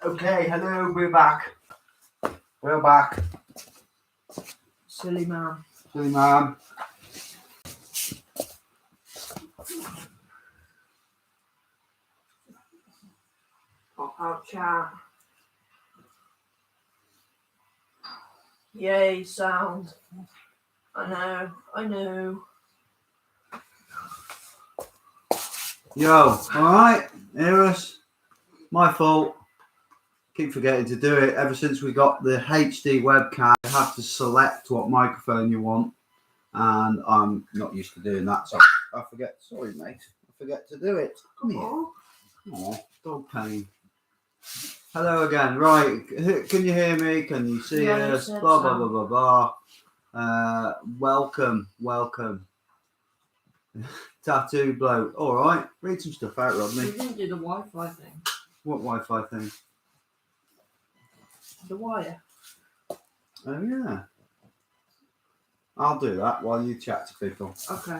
Okay, hello, we're back. We're back. Silly man. Silly man. Pop out chat. Yay, sound. I know. Yo, alright, hear us. My fault. Keep forgetting to do it. Ever since we got the HD webcam, you have to select what microphone you want. And I'm not used to doing that, so I forget. Sorry, mate. I forget to do it. Come here. Oh, dog pain. Hello again. Right, can you hear me? Can you see us? Blah, blah, blah, blah, blah. Welcome. Tattoo bloke. All right. Read some stuff out, Rodney. We didn't do the Wi-Fi thing. What Wi-Fi thing? The wire. Oh, yeah. I'll do that while you chat to people. Okay.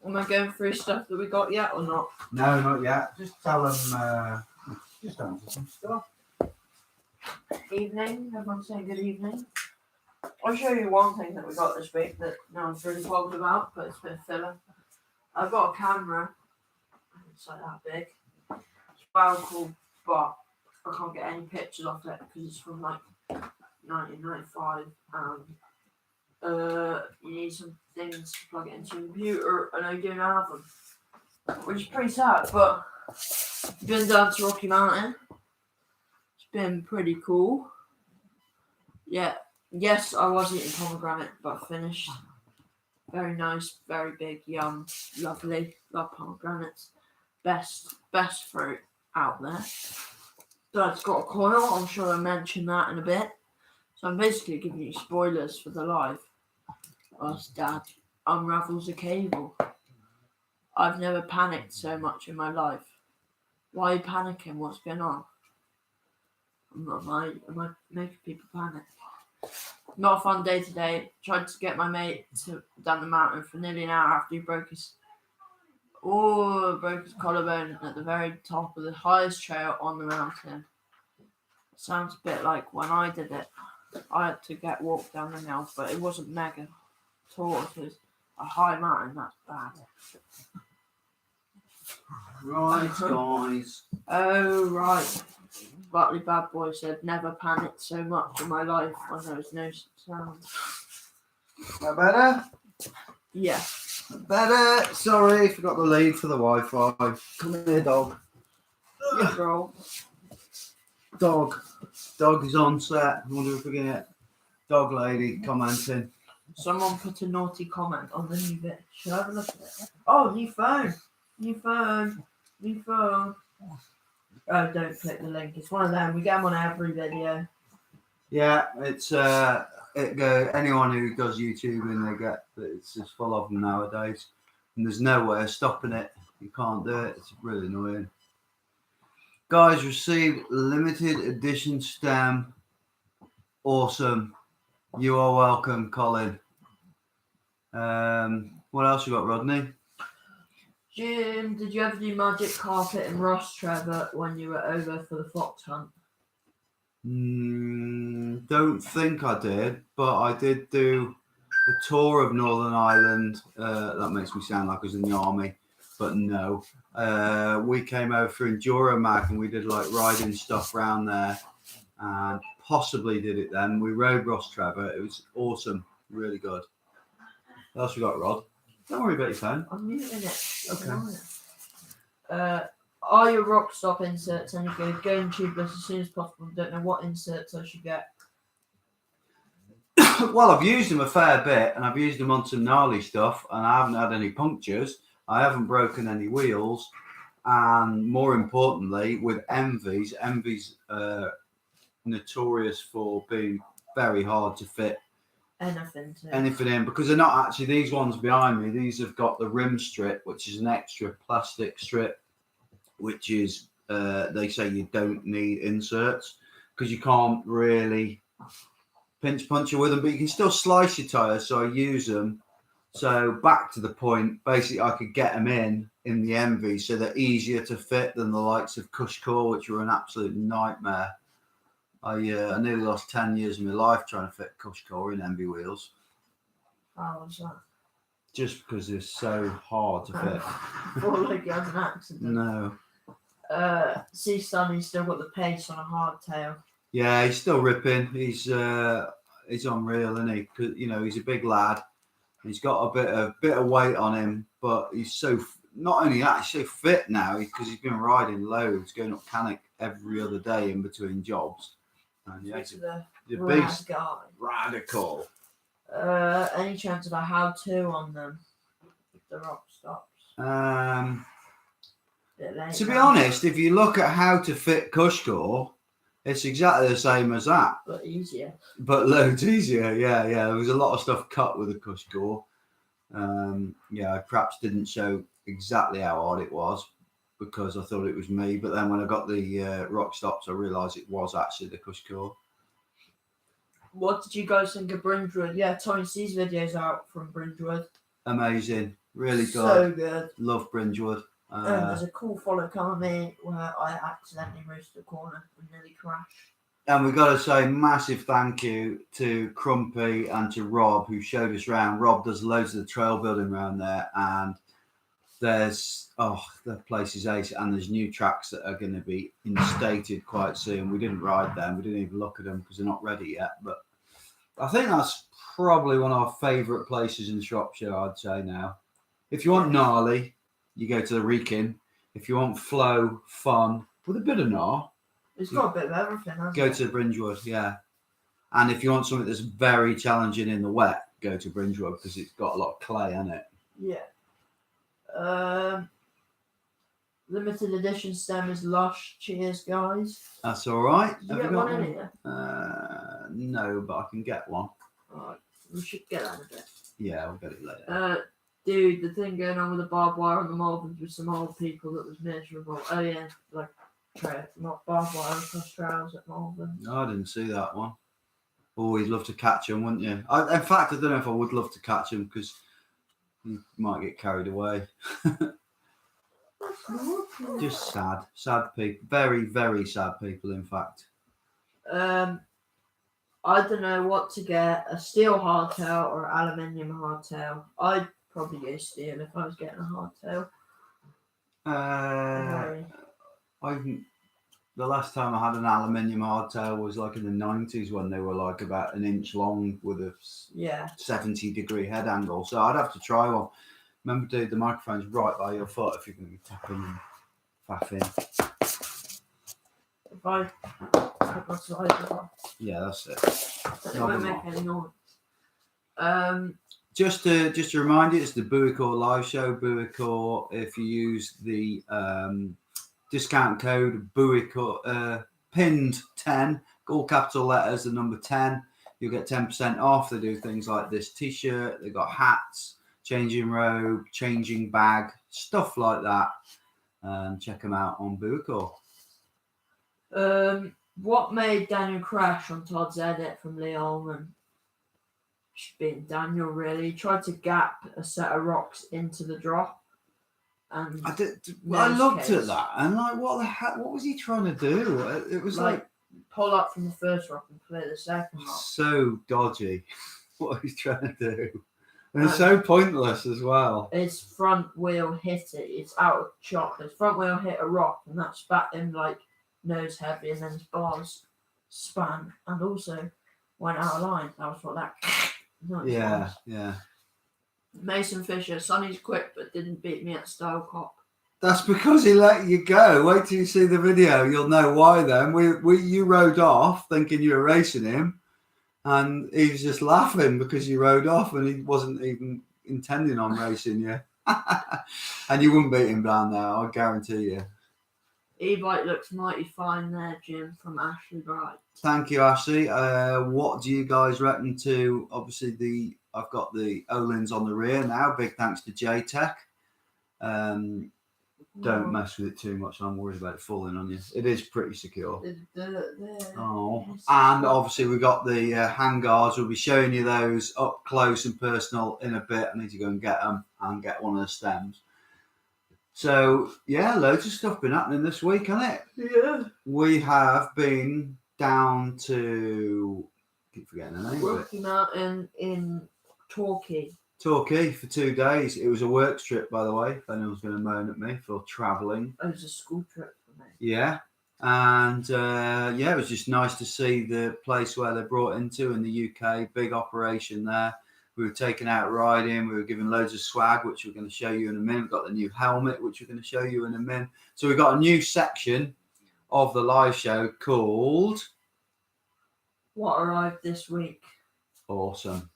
Am I going through stuff that we got yet or not? No, not yet. Just tell them, just answer some stuff. Evening. Everyone saying good evening. I'll show you one thing that we got this week that no one's really told about, but it's been filler. I've got a camera. It's like that big. It's well cool, but I can't get any pictures off it because it's from like 1995 and you need some things to plug it into your computer and I don't have them, which is pretty sad. But been down to Rocky Mountain. It's been pretty cool. Yeah, yes, I was eating pomegranate, but finished. Very nice, very big, yum, lovely. Love pomegranates. Best fruit out there. Dad's got a coil. I'm sure I'll mention that in a bit. So I'm basically giving you spoilers for the live. As Dad unravels a cable. I've never panicked so much in my life. Why are you panicking? What's going on? Am I making people panic? Not a fun day today. Tried to get my mate down the mountain for nearly an hour after he broke his collarbone at the very top of the highest trail on the mountain. Sounds a bit like when I did it. I had to walk down the hill, but it wasn't mega tall. It was a high mountain. That's bad. Right, guys. Oh, right. Butley Bad Boy said, never panicked so much in my life when there was no sound. That better? Yeah. Better. Sorry, forgot the lead for the Wi-Fi. Come here, dog. Yeah, bro. Dog is on set. I wonder if we can get dog lady commenting. Someone put a naughty comment on the new bit. Should I have a look at it? Oh, new phone. Oh, don't click the link. It's one of them. We get them on every video. Yeah, it's anyone who does YouTubing, they get it's just full of them nowadays, and there's no way of stopping it. You can't do it. It's really annoying. Guys, received limited edition stem. Awesome. You are welcome, Colin. What else you got, Rodney? Jim, did you ever do magic carpet in Rostrevor when you were over for the fox hunt? Don't think I did, but I did do a tour of Northern Ireland. That makes me sound like I was in the army, but no. We came over for Enduromag and we did like riding stuff around there and possibly did it then. We rode Rostrevor. It was awesome. Really good. What else we got, Rod? Don't worry about your phone. I'm muting it. Okay. Are your rock stop inserts any good? Going tubeless as soon as possible. Don't know what inserts I should get. Well, I've used them a fair bit, and I've used them on some gnarly stuff, and I haven't had any punctures. I haven't broken any wheels, and more importantly, with Envy's notorious for being very hard to fit anything in, because they're not actually these ones behind me. These have got the rim strip, which is an extra plastic strip, which is they say you don't need inserts because you can't really pinch puncture with them, but you can still slice your tires. So I use them So back to the point, basically I could get them in the Envy, so they're easier to fit than the likes of Cushcore, which were an absolute nightmare. I nearly lost 10 years of my life trying to fit Cushcore in Envy wheels. How was that? Just because they're so hard to fit. Thought like you had an accident. No. See, Sonny's still got the pace on a hardtail. Yeah, he's still ripping. He's unreal, isn't he? 'Cause, you know, he's a big lad. He's got a bit of weight on him, but he's so not only that, he's so fit now because he's been riding loads, going up Cannock every other day in between jobs. And yeah, he's the beast, guy. radical. Any chance of a how-to on them? If the rock stops. To be honest, if you look at how to fit Cushcore, it's exactly the same as that. But easier. But loads easier, yeah. There was a lot of stuff cut with the Cushcore. I perhaps didn't show exactly how hard it was because I thought it was me. But then when I got the rock stops, I realised it was actually the Cushcore. What did you guys think of Bridgewood? Yeah, Tony sees videos out from Bridgewood. Amazing, really good. So good. Love Bridgewood. There's a cool follow coming where I accidentally reached the corner and nearly crashed. And we've got to say massive thank you to Crumpy and to Rob who showed us around. Rob does loads of the trail building around there, and the place is ace, and there's new tracks that are going to be instated quite soon. We didn't ride them, we didn't even look at them because they're not ready yet, but I think that's probably one of our favourite places in Shropshire, I'd say now. If you want gnarly, you go to the Wrekin. If you want flow, fun, with a bit of gnar, it's got a bit of everything, hasn't go it? to Bridgewood, yeah. And if you want something that's very challenging in the wet, go to Bridgewood because it's got a lot of clay in it. Yeah. Limited edition stem is lush. Cheers, guys. That's all right. Did you get one in here? No, but I can get one. Alright, we should get that in a bit. Yeah, I'll get it later. Dude, the thing going on with the barbed wire on the Malverns with some old people that was miserable. Oh yeah, like not barbed wire across trails at Malvern. No, I didn't see that one. Always love to catch them, wouldn't you? In fact, I don't know if I would love to catch them because you might get carried away. Just sad people. Very, very sad people, in fact. I don't know what to get, a steel hardtail or aluminium hardtail. I'd probably go steel if I was getting a hardtail. The last time I had an aluminium hardtail was like in the 90s when they were like about an inch long with a 70-degree head angle. So I'd have to try one. Remember, dude, the microphone's right by your foot if you can tap in and faff in. If I put my slides off. Yeah, that's it. It won't make any noise. Just to remind you, it's the Booicore live show. Booicore, if you use the discount code Booicore pinned 10, all capital letters, the number 10, you'll get 10% off. They do things like this t-shirt, they've got hats, changing robe, changing bag, stuff like that. Check them out on Booicore. What made Daniel crash on Todd's edit from Lee Ullman? Being Daniel, really. He tried to gap a set of rocks into the drop. And I looked at that and like, what the heck? What was he trying to do? It was like pull up from the first rock and clear the second rock. So dodgy. What he's trying to do. And it's so pointless as well. His front wheel hit it. It's out of chop. His front wheel hit a rock and that spat him like nose heavy, and then his bars span and also went out of line. That was what that noise was. Yeah. Mason Fisher, Sonny's quick but didn't beat me at Style Cop. That's because he let you go. Wait till you see the video. You'll know why then. You rode off thinking you were racing him, and he was just laughing because you rode off and he wasn't even intending on racing you. And you wouldn't beat him down there, I guarantee you. E-bike looks mighty fine there, Jim, from Ashley Bright. Thank you, Ashley. What do you guys reckon to, obviously, I've got the Olins on the rear now. Big thanks to JTech. Don't mess with it too much. I'm worried about it falling on you. It is pretty secure. There's dirt there. Oh, Yes. and obviously we got the handguards. We'll be showing you those up close and personal in a bit. I need to go and get them and get one of the stems. So yeah, loads of stuff been happening this week, hasn't it? Yeah. We have been down to, I keep forgetting the name of it. Rocky Mountain in Torquay. Torquay for 2 days. It was a work trip, by the way, if anyone's going to moan at me for travelling. It was a school trip for me. Yeah. And it was just nice to see the place where they're brought into in the UK. Big operation there. We were taken out riding. We were given loads of swag, which we're going to show you in a minute. We've got the new helmet, which we're going to show you in a minute. So we've got a new section of the live show called What arrived this week? Awesome.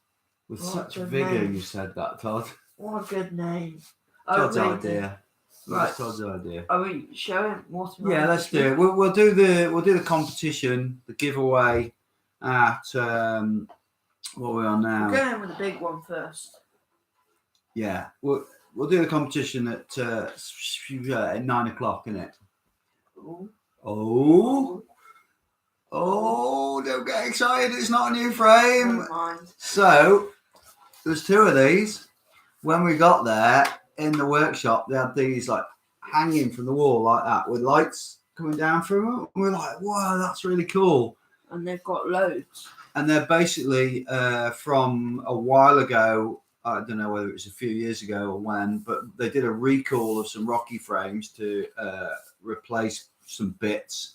With What such a vigour name. You said that, Todd. What a good name. Todd's Outrageous. idea. Right. That's Todd's idea. Are we showing what? Yeah, let's do it. We'll do the competition, the giveaway at what we're on now. We're going with the big one first. Yeah, we'll do the competition at 9 o'clock, innit? Ooh. Oh, don't get excited. It's not a new frame. Never mind. So there's 2 of these. When we got there in the workshop, they had these like hanging from the wall like that with lights coming down from them. And we're like, wow, that's really cool. And they've got loads. And they're basically from a while ago. I don't know whether it was a few years ago or when, but they did a recall of some Rocky frames to replace some bits.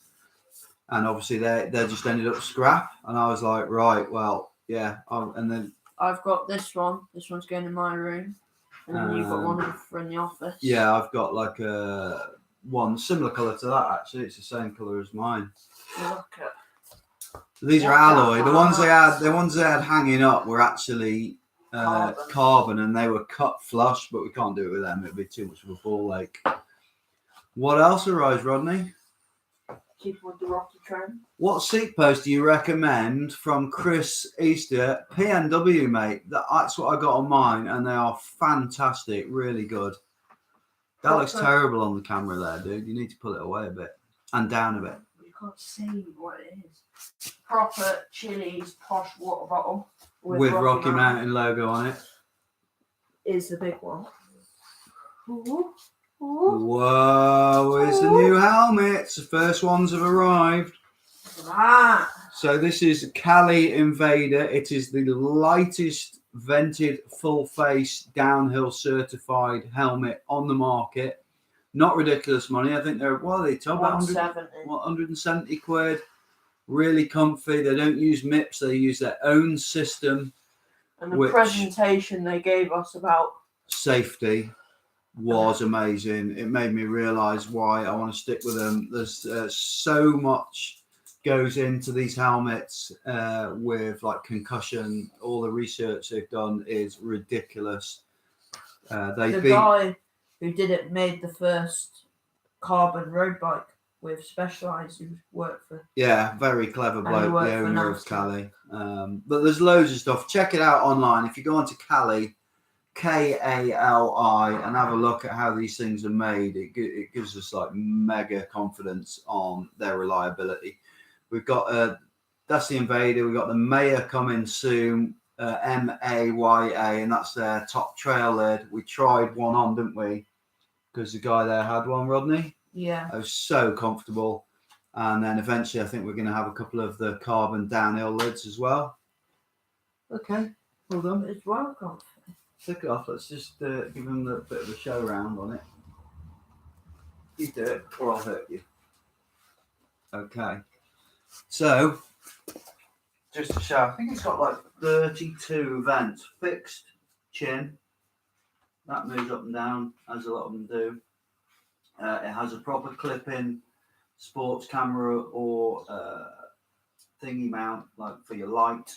And obviously they just ended up scrap. And I was like, right, well, yeah. And then I've got this one. This one's going in my room. And then you've got one for in the office. Yeah, I've got like one similar colour to that, actually. It's the same colour as mine. Look at. These are alloy. The ones they had hanging up were actually carbon, and they were cut flush, but we can't do it with them. It'd be too much of a ball ache. What else arrives, Rodney? Keep with the Rocky trend. What seat post do you recommend from Chris Easter? PNW, mate. That's what I got on mine, and they are fantastic. Really good. That looks terrible on the camera there, dude. You need to pull it away a bit and down a bit. You can't see what it is. Proper Chili's posh water bottle with Rocky Mountain logo on it. Is the big one. Ooh. Whoa, it's the new helmets. The first ones have arrived. So this is Cali Invader. It is the lightest vented full face downhill certified helmet on the market. Not ridiculous money. I think they're, what are they, Tom? 170 quid. Really comfy. They don't use MIPS. They use their own system. And the presentation they gave us about safety was amazing. It made me realise why I want to stick with them. There's so much goes into these helmets with like concussion. All the research they've done is ridiculous. The guy who did it made the first carbon road bike with Specialized, who worked for. Yeah, very clever bloke, the owner of Cali. But there's loads of stuff. Check it out online. If you go onto Cali, Kali, and have a look at how these things are made, it gives us like mega confidence on their reliability. We've got that's the Invader. We've got the Maya coming soon, MAYA, and that's their top trail lid. We tried one on, didn't we? Because the guy there had one, Rodney. Yeah. I was so comfortable. And then eventually I think we're going to have a couple of the carbon downhill lids as well. Okay, well done. It's well comfy. Take it off. Let's just give them a bit of a show round on it. You do it, or I'll hurt you. Okay. So, just to show, I think it's got like 32 vents. Fixed chin. That moves up and down, as a lot of them do. It has a proper clip-in sports camera or thingy mount, like for your light.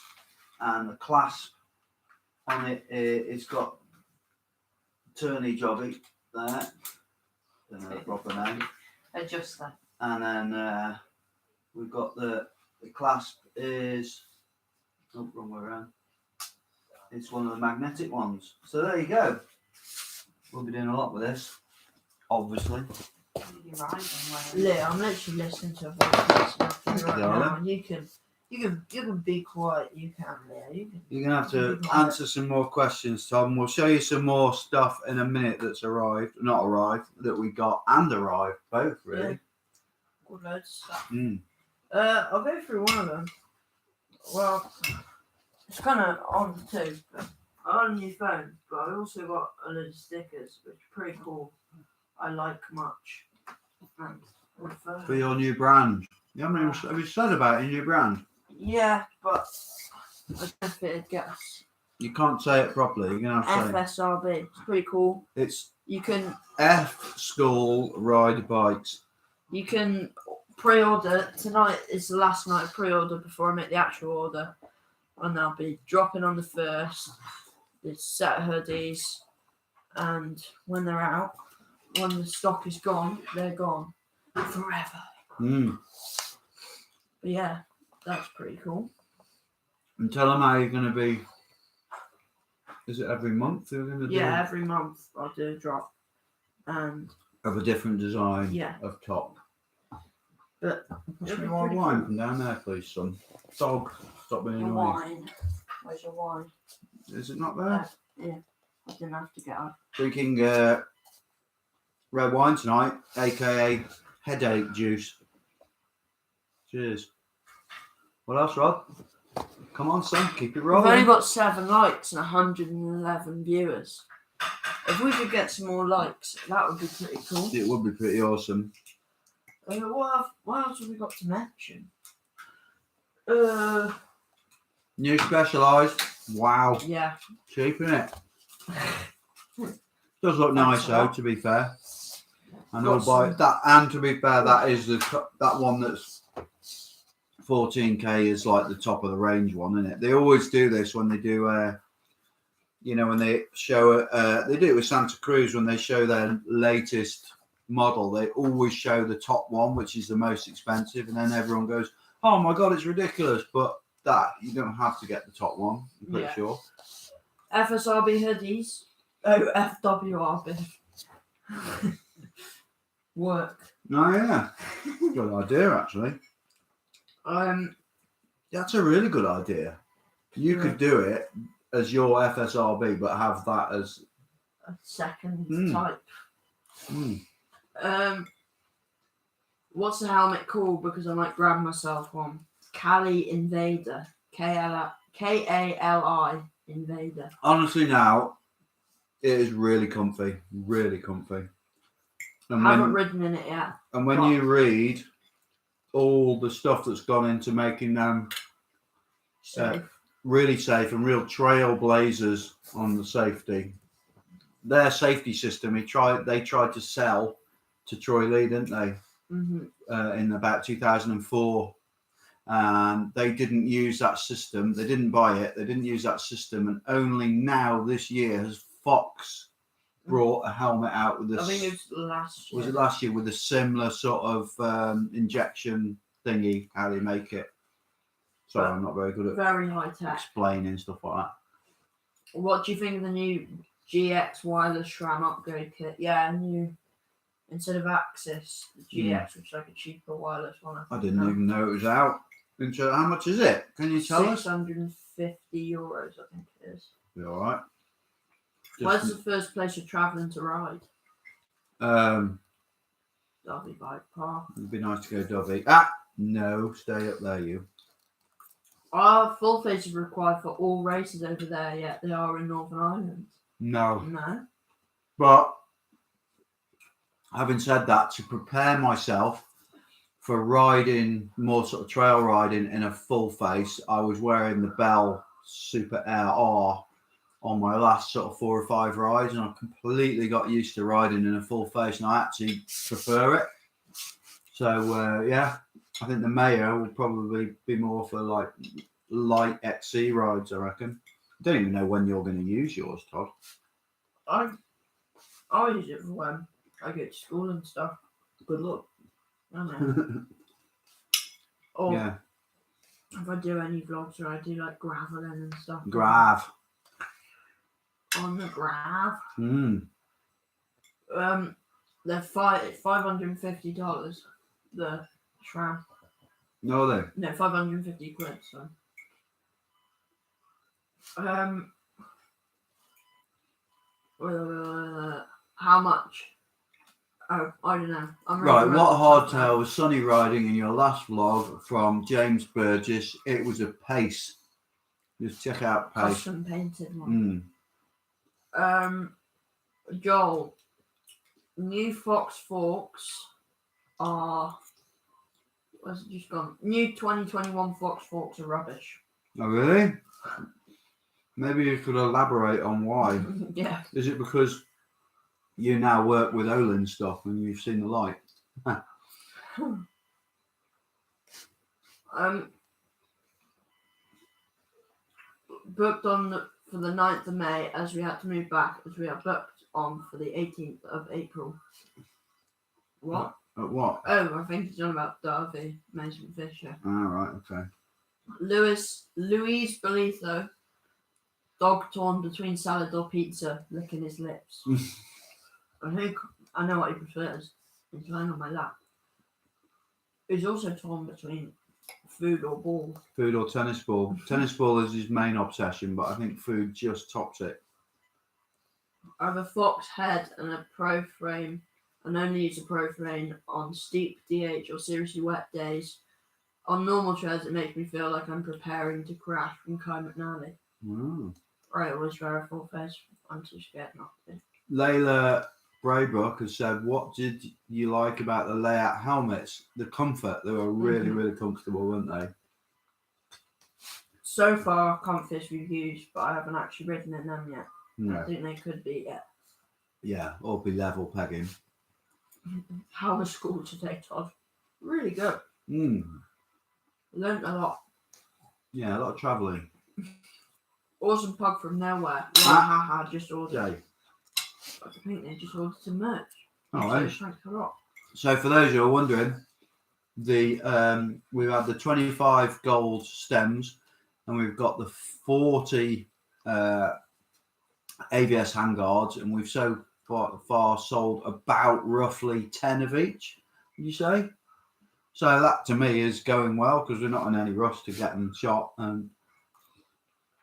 And the clasp on it, it's got turny jobby there. Don't know the proper name. Adjust that. And then we've got the clasp is, oh, wrong way around. It's one of the magnetic ones. So there you go. We'll be doing a lot with this obviously. You're right. I'm literally listening to a voice right now. You can be quiet. You can, Leah. You're gonna have to answer some more questions, Tom. We'll show you some more stuff in a minute that's not arrived, that we got and arrived, both really. Yeah. Good loads of stuff. Mm. I'll go through one of them. Well, it's kind of on too. I got a new phone, but I also got a load of stickers, which are pretty cool. I like much. And For your new brand. You haven't even, have you said about your new brand? Yeah, but I don't guess. You can't say it properly. You're gonna have to say FSRB. It's pretty cool. You can F School Ride Bikes. You can pre-order. Tonight is the last night of pre-order before I make the actual order, and I'll be dropping on the 1st. It's set hoodies, and when they're out, when the stock is gone, they're gone forever. Mm. But yeah, that's pretty cool. And tell them how you're going to be. Is it every month you're going to do? Yeah, every month I'll do a drop. And of a different design of top. But Where's more wine cool. From down there, please, son? Dog, stop being annoying. Wine. Where's your wine? Is it not there? Yeah, I didn't have to get up. Drinking red wine tonight, aka headache juice. Cheers. What else, Rob? Come on, son, keep it rolling. We've only got 7 likes and 111 viewers. If we could get some more likes, that would be pretty cool. It would be pretty awesome. What else have we got to mention? New Specialized. Wow. Yeah. Cheap, isn't it? Does look nice though, to be fair. And I'll buy that. And to be fair, that is that one that's 14k is like the top of the range one, isn't it? They always do this when they do, when they show they do it with Santa Cruz when they show their latest model. They always show the top one, which is the most expensive, and then everyone goes, "Oh my god, it's ridiculous!" But that you don't have to get the top one. I'm pretty sure. FSRB hoodies. Oh, FWRB. Work. Oh yeah, good idea actually. That's a really good idea. You could do it as your FSRB, but have that as a second type. What's the helmet called? Because I might grab myself one. Kali Invader. Kali Invader. Honestly, now it is really comfy. Really comfy. I haven't ridden in it yet. And when you read all the stuff that's gone into making them really safe and real trailblazers on the safety. Their safety system, they tried to sell to Troy Lee, didn't they? Mm-hmm. In about 2004. And they didn't use that system. They didn't buy it. They didn't use that system. And only now this year has Fox brought a helmet out with this. I think it was last year. Was it last year with a similar sort of injection thingy? How they make it? Sorry, I'm not very good at very high tech explaining stuff like that. What do you think of the new GX wireless SRAM upgrade kit? Yeah, new instead of Axis, the GX, which is like a cheaper wireless one. I didn't even know it was out. How much is it? Can you tell us? €650, I think it is. You all right? Where's the first place you're travelling to ride? Derby Bike Park. It'd be nice to go Derby. No, stay up there, you. Full face is required for all races over there, yet they are in Northern Ireland. No. But having said that, to prepare myself for riding, more sort of trail riding in a full face, I was wearing the Bell Super Air R on my last sort of 4 or 5 rides, and I completely got used to riding in a full face, and I actually prefer it. So I think the Mayo will probably be more for like light XC rides, I reckon. I don't even know when you're going to use yours, Todd. I use it for when I get to school and stuff. Good luck. I know. Or if I do any vlogs or I do like graveling and stuff. On the grav. They're $550. The SRAM. No, they. No, 550 quid. So. How much? Oh, I don't know. Right, what hardtail was sunny riding in your last vlog from James Burgess? It was a Pace. Just check out Pace. Custom painted one. Joel, new Fox Forks are. Where's it just gone? New 2021 Fox Forks are rubbish. Oh, really? Maybe you could elaborate on why. Yeah. Is it because you now work with Olin stuff and you've seen the light? Booked on for the 9th of May as we had to move back as we are booked on for the 18th of April. What? At what? Oh, I think it's on about Derby, Mason Fisher. Oh, right, okay. Louise Bolitho, dog torn between salad or pizza, licking his lips. I think I know what he prefers. He's lying on my lap. He's also torn between food or ball. Food or tennis ball. Tennis ball is his main obsession, but I think food just tops it. I have a Fox head and a pro frame, and only use a pro frame on steep DH or seriously wet days. On normal trails, it makes me feel like I'm preparing to crash from Kai McNally. Oh. I always wear a full face. I'm too scared not to. Layla Braybrook has said, what did you like about the layout helmets? The comfort. They were really, really comfortable, weren't they? So far, comfiest reviews, but I haven't actually ridden in them yet. No. I think they could be, yeah. Yeah, or be level pegging. How was school today, Todd? Really good. Learned a lot. Yeah, a lot of travelling. Awesome pug from nowhere. Just ordered. Jay. I think they just ordered some merch. Oh, so right. thanks a lot. So for those who are wondering, we've had the 25 gold stems and we've got the 40 ABS handguards, and we've so far sold about roughly 10 of each, would you say? So that to me is going well because we're not in any rush to get them shot, and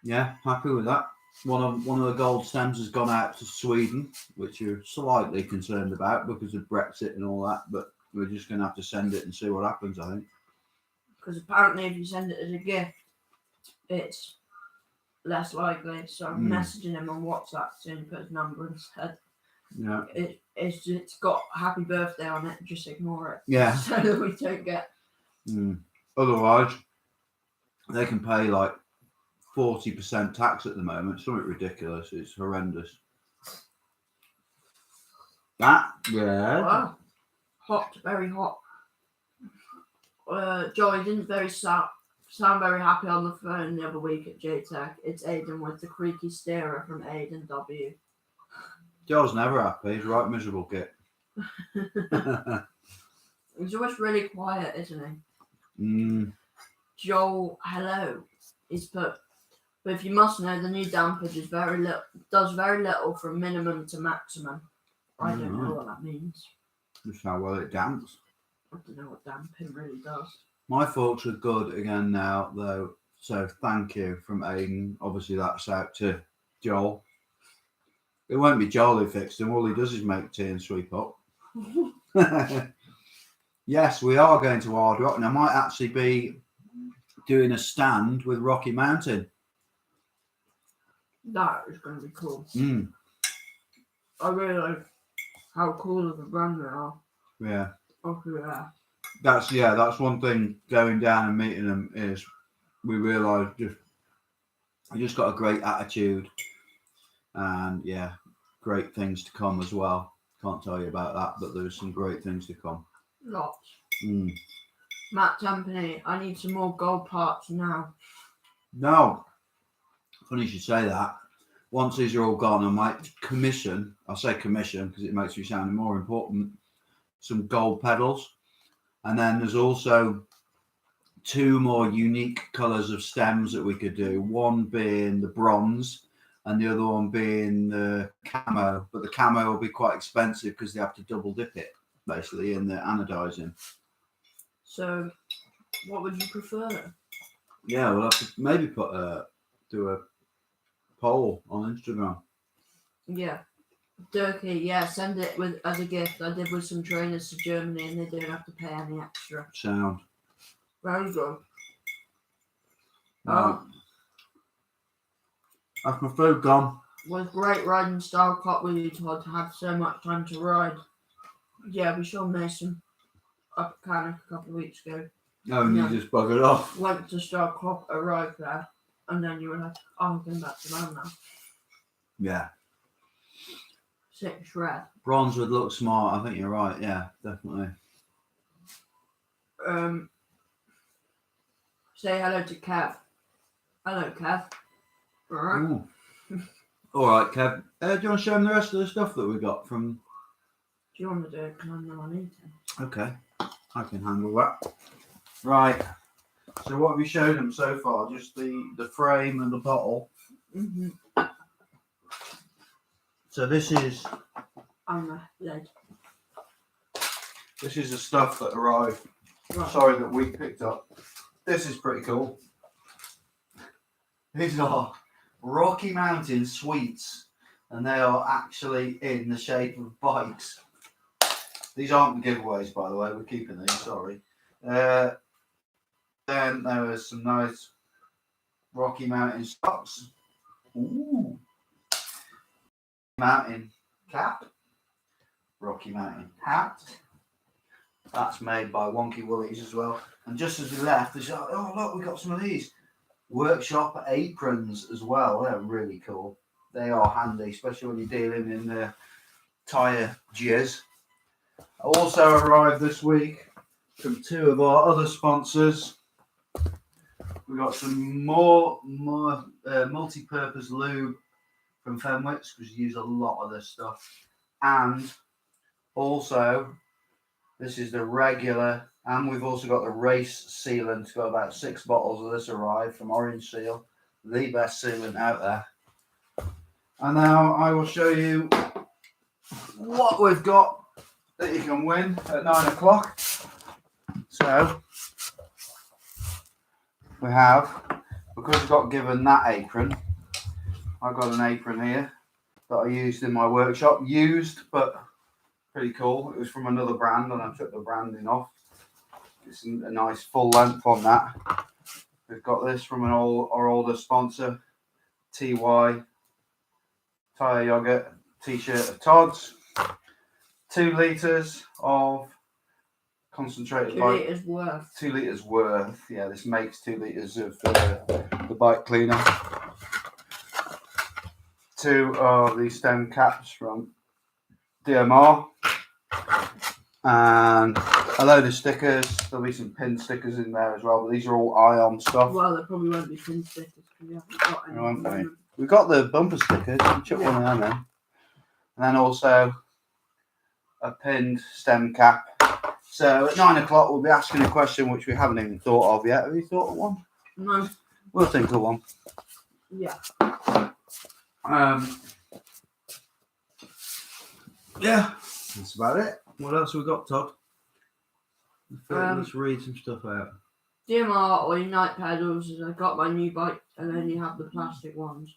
yeah, happy with that. One of the gold stems has gone out to Sweden, which you're slightly concerned about because of Brexit and all that, but we're just going to have to send it and see what happens, I think. Because apparently if you send it as a gift, it's less likely. So I'm messaging him on WhatsApp soon to put his number instead. Yeah. It's got happy birthday on it, just ignore it. Yeah. So that we don't get... Otherwise, they can pay like 40% tax at the moment. Something ridiculous. It's horrendous. That, yeah. Wow. Hot, very hot. Joey didn't sound very happy on the phone the other week at JTech. It's Aiden with the creaky steerer from Aiden W. Joel's never happy. He's right miserable git. He's always really quiet, isn't he? Joel, hello. He's put, but if you must know, the new damper does very little from minimum to maximum. I don't know what that means. Just how well it damps. I don't know what damping really does. My forks are good again now, though. So thank you from Aiden. Obviously, that's out to Joel. It won't be Joel who fixed them. All he does is make tea and sweep up. Yes, we are going to Hard Rock, and I might actually be doing a stand with Rocky Mountain. That is going to be cool. I really like how cool of a brand they are. Yeah. Okay, yeah. That's one thing going down and meeting them is we realise you just got a great attitude, and yeah, great things to come as well. Can't tell you about that, but there's some great things to come. Lots. Matt Tampany, I need some more gold parts now. No. Funny you should say that. Once these are all gone, I might commission, I'll say commission because it makes me sound more important, some gold pedals. And then there's also 2 more unique colours of stems that we could do. One being the bronze, and the other one being the camo. But the camo will be quite expensive because they have to double dip it, basically, in the anodizing. So, what would you prefer? Yeah, we'll have to maybe do a poll on Instagram. Yeah. Turkey, yeah, send it as a gift. I did with some trainers to Germany and they didn't have to pay any extra. Sound. Very good. Right. That's my food gone. Was great riding style cop with you, Todd, to have so much time to ride. Yeah, we saw Mason up at Cannock a couple of weeks ago. Oh, and you just buggered off. Went to Star Cop, arrived there, and then you were like, oh, I'm going back to land now. Yeah. Sick shred. Bronze would look smart. I think you're right. Yeah, definitely. Say hello to Kev. Hello, Kev. All right. All right, Kev. Do you want to show them the rest of the stuff that we got from? Do you want to do it? Because I know I need to. Okay, I can handle that. Right. So what have we showed them so far? Just the frame and the bottle. Mm-hmm. So this is I'm the lid. This is the stuff that arrived. Right. Sorry, that we picked up. This is pretty cool. These are Rocky Mountain sweets, and they are actually in the shape of bikes. These aren't the giveaways, by the way. We're keeping these. Sorry. Then there was some nice Rocky Mountain socks. Ooh. Mountain cap. Rocky Mountain hat. That's made by Wonky Woolies as well. And just as we left, they said, oh look, we got some of these workshop aprons as well. They're really cool. They are handy, especially when you're dealing in the tyre jizz. Also arrived this week from two of our other sponsors. We got some more multi-purpose lube from Fenwicks, because you use a lot of this stuff. And also, this is the regular, and we've also got the race sealant. We've got about 6 bottles of this arrived from Orange Seal, the best sealant out there. And now I will show you what we've got that you can win at 9 o'clock. So, we have, because we got given that apron, I've got an apron here that I used in my workshop. Used, but pretty cool. It was from another brand and I took the branding off. It's a nice full length on that. We've got this from our older sponsor, TY Tyre Yogurt t-shirt of Todd's. 2 litres of concentrated 2 litres worth. 2 litres worth. Yeah, this makes 2 litres of the bike cleaner. 2 of these stem caps from DMR. And a load of stickers. There'll be some pin stickers in there as well, but these are all Ion stuff. Well, there probably won't be pin stickers because we haven't got any. Won't they? We've got the bumper stickers. You chuck one of them in. And then also a pinned stem cap. So at 9 o'clock we'll be asking a question which we haven't even thought of yet. Have you thought of one? No. We'll think of one. Yeah. Yeah, that's about it. What else have we got, Todd? Let's read some stuff out. DMR or Unite pedals, as I got my new bike, and then you have the plastic ones.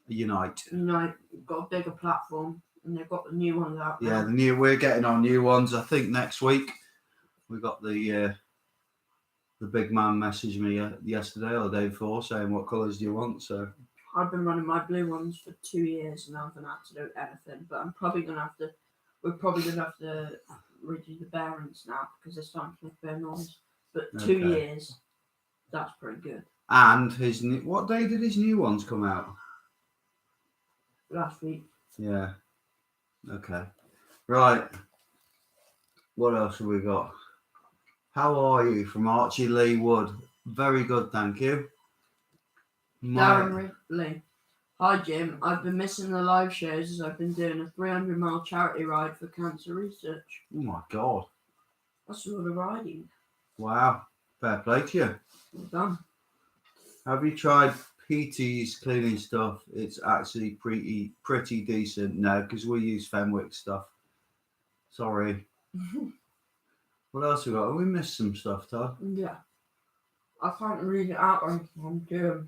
Unite. Unite, got a bigger platform, and they've got the new ones out now. Yeah, we're getting our new ones. I think next week. We got the big man messaged me yesterday or the day before saying what colours do you want. So I've been running my blue ones for 2 years and I haven't had to do anything. But we're probably gonna have to redo the bearings now because they're starting to make a bit of noise. But 2 years, that's pretty good. And what day did his new ones come out? Last week. Yeah. Okay. Right. What else have we got? How are you? From Archie Lee Wood. Very good, thank you. Darren Ridley. Hi Jim, I've been missing the live shows as I've been doing a 300-mile charity ride for cancer research. Oh my God. That's a lot of riding. Wow. Fair play to you. Well done. Have you tried PT's cleaning stuff, it's actually pretty decent now because we use Fenwick stuff. Sorry. What else we got? We missed some stuff, Todd. Yeah. I can't read it out like I'm doing.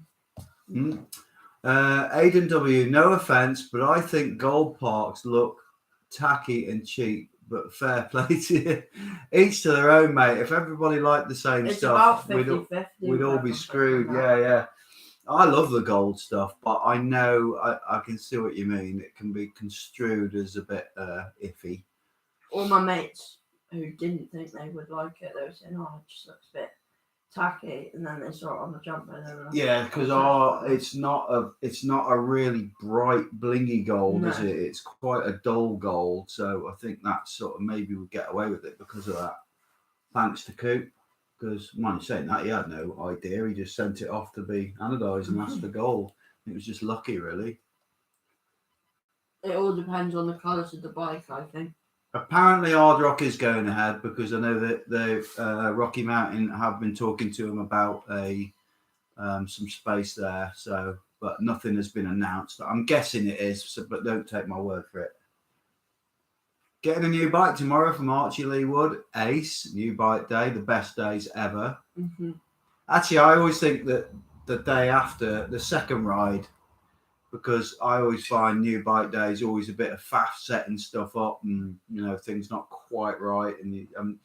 Aidan W, no offence, but I think gold parks look tacky and cheap, but fair play to you. Each to their own, mate. If everybody liked the same It's stuff, about 50-50. we'd all be screwed. Yeah. I love the gold stuff, but I know I can see what you mean. It can be construed as a bit iffy. All my mates who didn't think they would like it, they were saying, "Oh, it just looks a bit tacky," and then they saw it on the jumper. And they were like, Yeah, because it's not a really bright blingy gold, is it? It's quite a dull gold. So I think that sort of maybe we get away with it because of that. Thanks to Coop, because mind you saying that, he had no idea. He just sent it off to be anodized and asked for gold. It was just lucky, really. It all depends on the colours of the bike, I think. Apparently, Hard Rock is going ahead because I know that the Rocky Mountain have been talking to him about some space there. So, but nothing has been announced. I'm guessing it is, so, but don't take my word for it. Getting a new bike tomorrow from Archie Lee Wood. Ace, new bike day, the best days ever. Mm-hmm. Actually, I always think that the day after the second ride, because I always find new bike days always a bit of fast setting stuff up and, things not quite right. And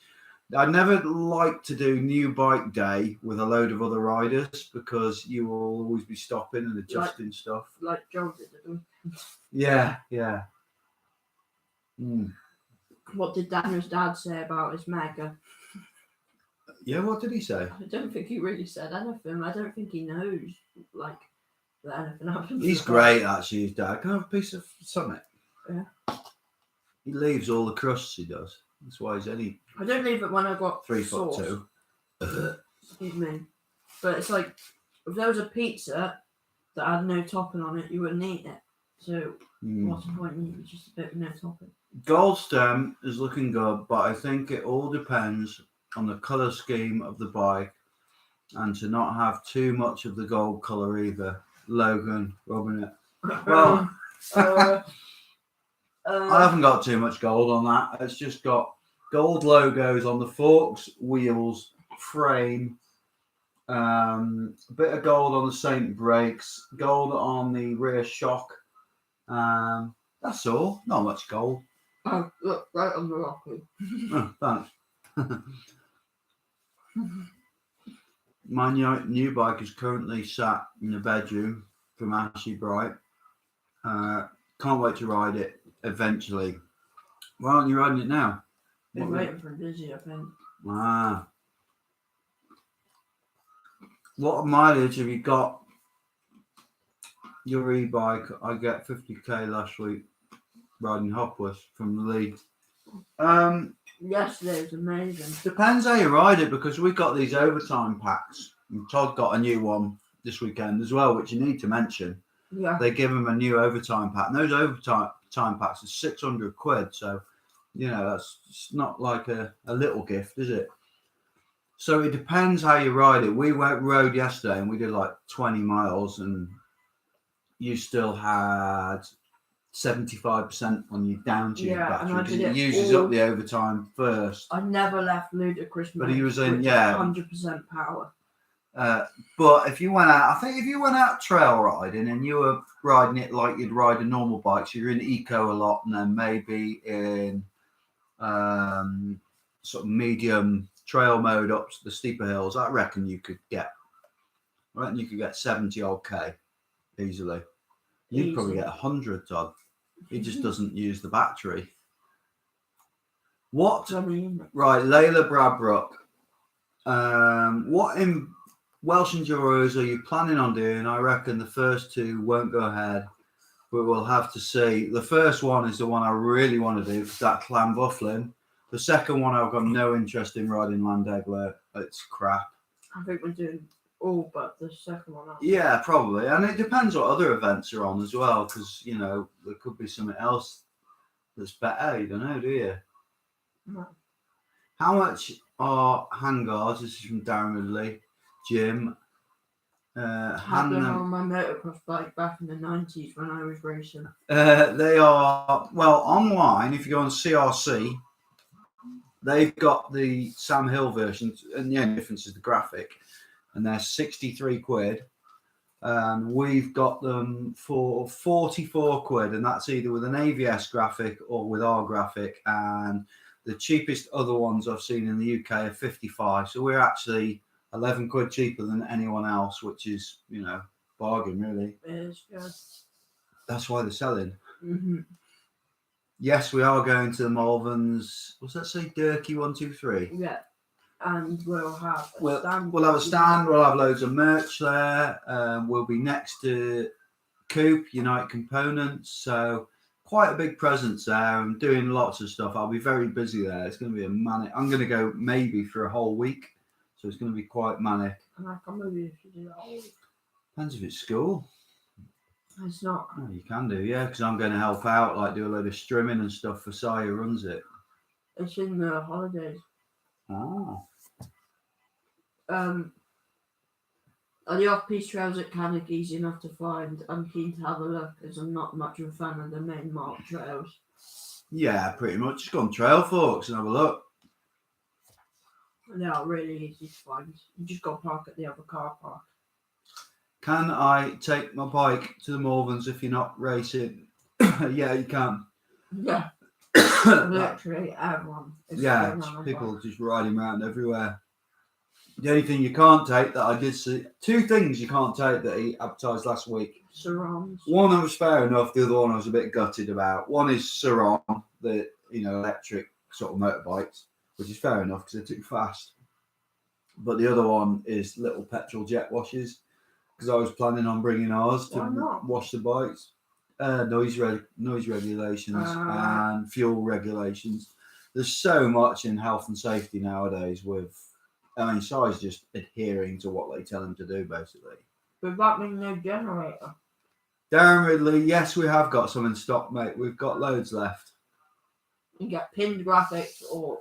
I never like to do new bike day with a load of other riders because you will always be stopping and adjusting stuff. Like John did, didn't Yeah. What did Daniel's dad say about his Mega? Yeah, what did he say? I don't think he really said anything. I don't think he knows, that anything happens. He's great, actually, his dad. Can I have a piece of Summit? Yeah. He leaves all the crusts, he does. That's why he's only... I don't leave it when I got 3'2". Excuse me. But it's like, if there was a pizza that had no topping on it, you wouldn't eat it. So, what's the point in eating just a bit with no topping? Gold stem is looking good, but I think it all depends on the colour scheme of the bike and to not have too much of the gold colour either. Logan, rubbing it. Well, I haven't got too much gold on that. It's just got gold logos on the forks, wheels, frame, a bit of gold on the Saint brakes, gold on the rear shock. That's all. Not much gold. Oh, look, right on the Rocky. Oh, thanks. My new bike is currently sat in the bedroom from Ashley Bright. Can't wait to ride it eventually. Why aren't you riding it now? Been waiting for Dizzy, I think. What mileage have you got your e-bike? I get 50k last week riding Hopworth from Lee. Yesterday was amazing. Depends how you ride it because we got these overtime packs. And Todd got a new one this weekend as well, which you need to mention. Yeah. They give him a new overtime pack. And those overtime packs are 600 quid. So, that's not like a little gift, is it? So it depends how you ride it. We rode yesterday and we did like 20 miles and you still had 75% on your downtube battery because it uses up the overtime first. I never left Ludicrous, but he was in 100% power. But if you went out, I think if you went out trail riding and you were riding it like you'd ride a normal bike, so you're in eco a lot and then maybe in sort of medium trail mode up the steeper hills, I reckon you could get 70 odd K easily. You'd probably get 100, Todd. He just doesn't use the battery. What? Right, Layla Bradbrook. What in Welsh Enduros are you planning on doing? I reckon the first two won't go ahead, but we'll have to see. The first one is the one I really want to do because that Llanfwllyn. The second one, I've got no interest in riding Landegler. It's crap. I think we're doing all but the second one. Yeah, probably. And it depends what other events are on as well, because, there could be something else that's better. You don't know, do you? No. How much are handguards? This is from Darren Ridley. Jim. Had them on my motocross bike back in the 90s when I was racing. They are, well, online, if you go on CRC, they've got the Sam Hill version, and the only difference is the graphic, and they're 63 quid. We've got them for 44 quid, and that's either with an AVS graphic or with our graphic. And the cheapest other ones I've seen in the UK are 55. So we're actually 11 quid cheaper than anyone else, which is, bargain, really. It is good. That's why they're selling. Mm-hmm. Yes, we are going to the Malverns. What's that say? Durkee 123. Yeah. And we'll have a stand. We'll have a stand. We'll have loads of merch there. We'll be next to Coop, Unite Components. So quite a big presence there. I'm doing lots of stuff. I'll be very busy there. It's going to be a manic. I'm going to go maybe for a whole week. So it's going to be quite manic. And I can maybe if you do that whole week. Depends if it's school. It's not. Oh, you can do, yeah, because I'm going to help out, like do a load of strimming and stuff for Si who runs it. It's in the holidays. Oh. Are the off-piste trails at Cannock easy enough to find? I'm keen to have a look as I'm not much of a fan of the main marked trails. Yeah, pretty much. Just go on Trail Forks and have a look. They are really easy to find. You just got to park at the other car park. Can I take my bike to the Malverns if you're not racing? Yeah, you can. Yeah. Literally everyone. Yeah, people just riding around everywhere. The only thing you can't take that I did see, two things you can't take that he advertised last week. Surrounds. One I was fair enough, the other one I was a bit gutted about. One is Surround, the electric sort of motorbikes, which is fair enough because they're too fast. But the other one is little petrol jet washers, because I was planning on bringing ours to wash the bikes. Noise regulations and fuel regulations. There's so much in health and safety nowadays Si's just adhering to what they tell him to do, basically. But that means no generator. Darren Ridley, yes, we have got some in stock, mate. We've got loads left. You get pinned graphics or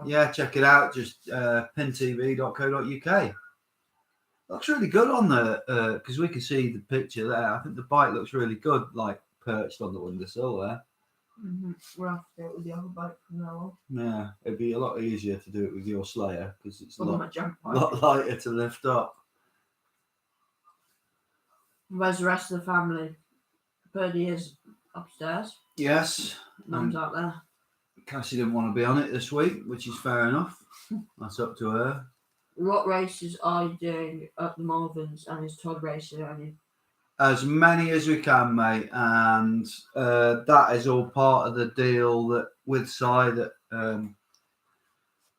yeah, check it out. Just mtb.co.uk. Looks really good on the because we can see the picture there. I think the bike looks really good, like perched on the windowsill there. Mm-hmm. We'll have to do it with the other bike from now on. Yeah, it'd be a lot easier to do it with your Slayer because it's a lot lot lighter to lift up. Where's the rest of the family? Birdie is upstairs. Yes. Mum's out there. Cassie didn't want to be on it this week, which is fair enough. That's up to her. What races are you doing at the Malverns, and is Todd racing on you? As many as we can, mate, and that is all part of the deal that with Si that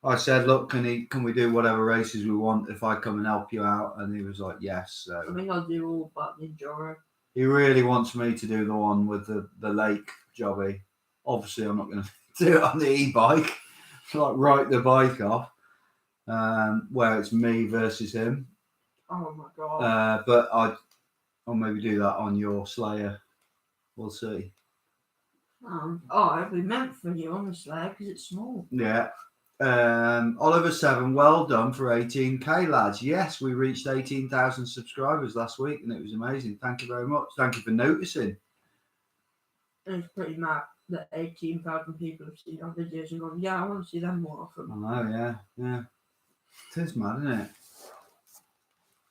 I said, look, can we do whatever races we want if I come and help you out? And he was like, yes. So I think I'll do all but the Enduro. He really wants me to do the one with the lake jobby. Obviously, I'm not going to do it on the e-bike, like write the bike off, where it's me versus him. Oh my god! But I'll maybe do that on your Slayer. We'll see. It'll be meant for you on the Slayer because it's small. Yeah. Oliver 7, well done for 18k, lads. Yes, we reached 18,000 subscribers last week, and it was amazing. Thank you very much. Thank you for noticing. It's pretty mad that 18,000 people have seen our videos and gone, yeah, I want to see them more often. I know, yeah. It is mad, isn't it?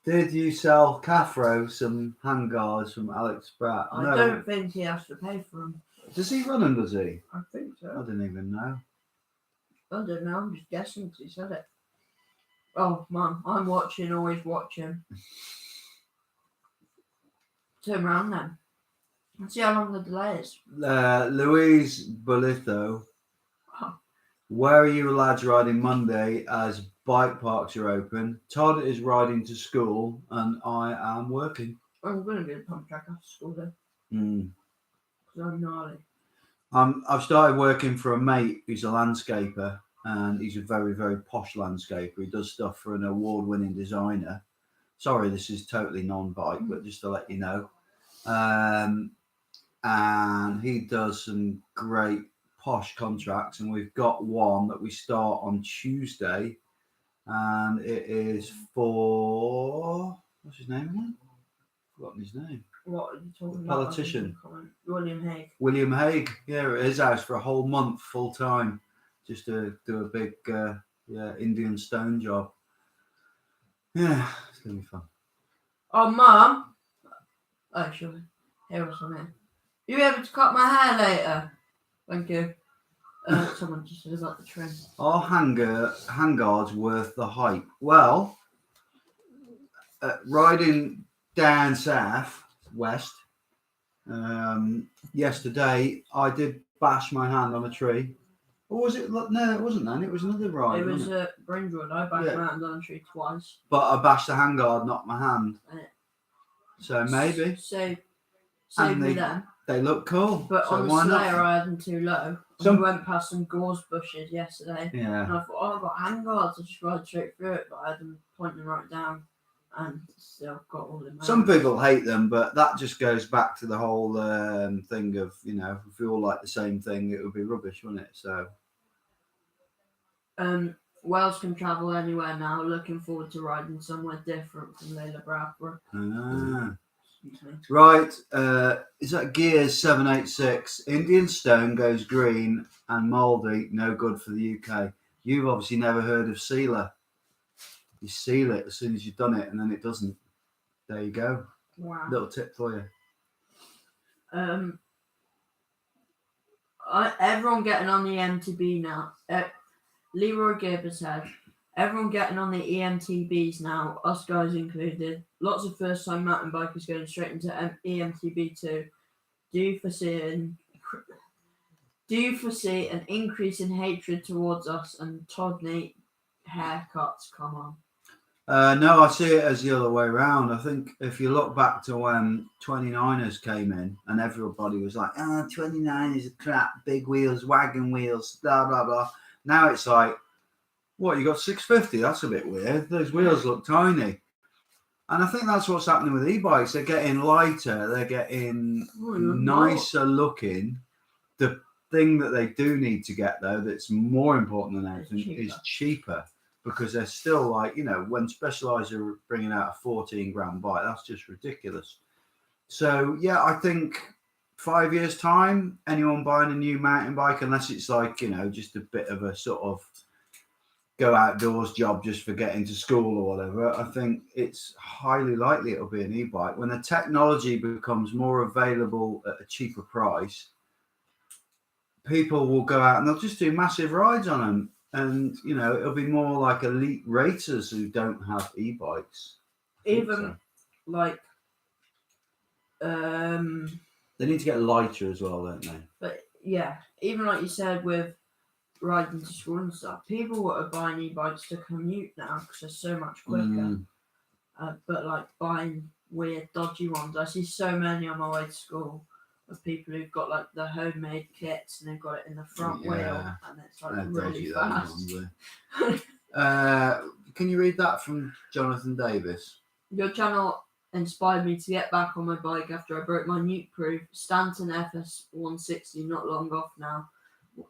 Did you sell Caffro some handguards from Alex Spratt? I don't think he has to pay for them. Does he run them, does he? I think so. I didn't even know. I don't know, I'm just guessing because he said it. Oh, man, I'm watching, always watching. Turn around then. Let's see how long the delay is. Louise Bolitho. Oh. Where are you lads riding Monday as bike parks are open? Todd is riding to school and I am working. I'm going to be at the pump track after school then. Because I'm gnarly. I've started working for a mate who's a landscaper, and he's a very, very posh landscaper. He does stuff for an award-winning designer. Sorry, this is totally non-bike, but just to let you know. And he does some great posh contracts, and we've got one that we start on Tuesday, and it is for What's his name again? Forgotten his name. What are you talking The about? politician. William Hague. William Hague. Yeah, at his house for a whole month, full time, just to do a big Indian stone job. Yeah, it's gonna be fun. Oh, Mum. Oh, sure. Here or something. You able to cut my hair later? Thank you. Someone just said about the trim. Are handguards worth the hype? Well, riding down west, yesterday, I did bash my hand on a tree. Or was it? No, it wasn't then. It was another ride. It was wasn't it? Brindwood. I bashed my hand on a tree twice. But I bashed the handguard, not my hand. So maybe. Save And me then. They look cool. But so on the why Slayer, not? I had them too low. We went past some gorse bushes yesterday. Yeah. And I thought, oh, I've got handguards. I just ride straight through it. But I had them pointing right down. And still got all in my Some hand. people hate them, but that just goes back to the whole thing of, if we all like the same thing, it would be rubbish, wouldn't it? So. Wales can travel anywhere now. Looking forward to riding somewhere different from Leila Bradford. Right, is that Gears 786? Indian stone goes green and mouldy, no good for the UK. You've obviously never heard of sealer. You seal it as soon as you've done it, and then it doesn't. There you go. Wow. Little tip for you. Everyone getting on the MTB now. Leroy Gibb has said, everyone getting on the EMTBs now, us guys included. Lots of first-time mountain bikers going straight into EMTB too. Do you foresee an increase in hatred towards us and Todney haircuts? Come on. No, I see it as the other way around. I think if you look back to when 29ers came in and everybody was like, 29ers are crap, big wheels, wagon wheels, blah, blah, blah. Now it's like, what, you got 650? That's a bit weird. Those wheels look tiny. And I think that's what's happening with e-bikes. They're getting lighter. They're getting nicer looking. The thing that they do need to get, though, that's more important than anything, is cheaper. Because they're still like, when Specialized are bringing out a 14 grand bike, that's just ridiculous. So, yeah, I think 5 years' time, anyone buying a new mountain bike, unless it's like, just a bit of a sort of go outdoors job just for getting to school or whatever, I think it's highly likely it'll be an e-bike. When the technology becomes more available at a cheaper price, people will go out and they'll just do massive rides on them. And, it'll be more like elite racers who don't have e-bikes. Even They need to get lighter as well, don't they? But yeah, even like you said with riding to school and stuff, people are buying e-bikes to commute now because they're so much quicker. But like buying weird, dodgy ones, I see so many on my way to school of people who've got like the homemade kits and they've got it in the front wheel and it's like really fast. Can you read that from Jonathan Davis? Your channel inspired me to get back on my bike after I broke my nuke-proof Stanton FS 160 not long off now.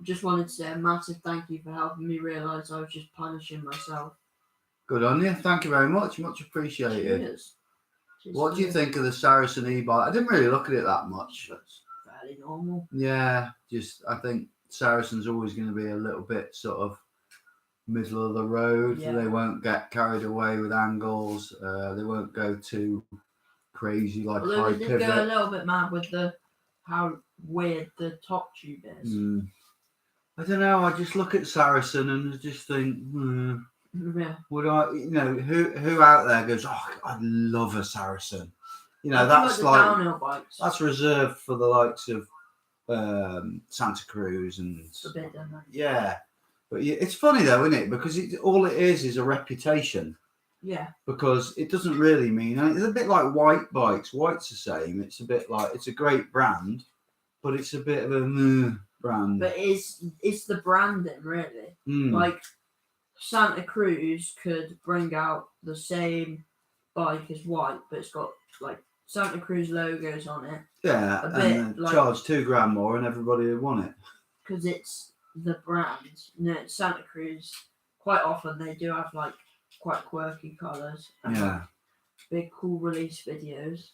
Just wanted to say a massive thank you for helping me realise I was just punishing myself. Good on you. Thank you very much. Much appreciated. Cheers. What do you think of the Saracen e-bike? I didn't really look at it that much. It's fairly normal. Yeah, I think Saracen's always going to be a little bit sort of middle of the road. Yeah. They won't get carried away with angles. They won't go too crazy like high pivot. They did go a little bit mad with how weird the top tube is. I don't know. I just look at Saracen and I just think, yeah. Would I? Who out there goes, I'd love a Saracen. That's like downhill bikes. That's reserved for the likes of Santa Cruz and yeah. But it's funny though, isn't it? Because all it is a reputation. Yeah. Because it doesn't really mean. It's a bit like white bikes. White's the same. It's a bit like it's a great brand, but it's a bit of a brand. But it's the branding really. Like Santa Cruz could bring out the same bike as white, but it's got like Santa Cruz logos on it. Yeah, and like, charge $2,000 more, and everybody would want it because it's the brand. Santa Cruz. Quite often they do have like quite quirky colours. Yeah. big cool release videos.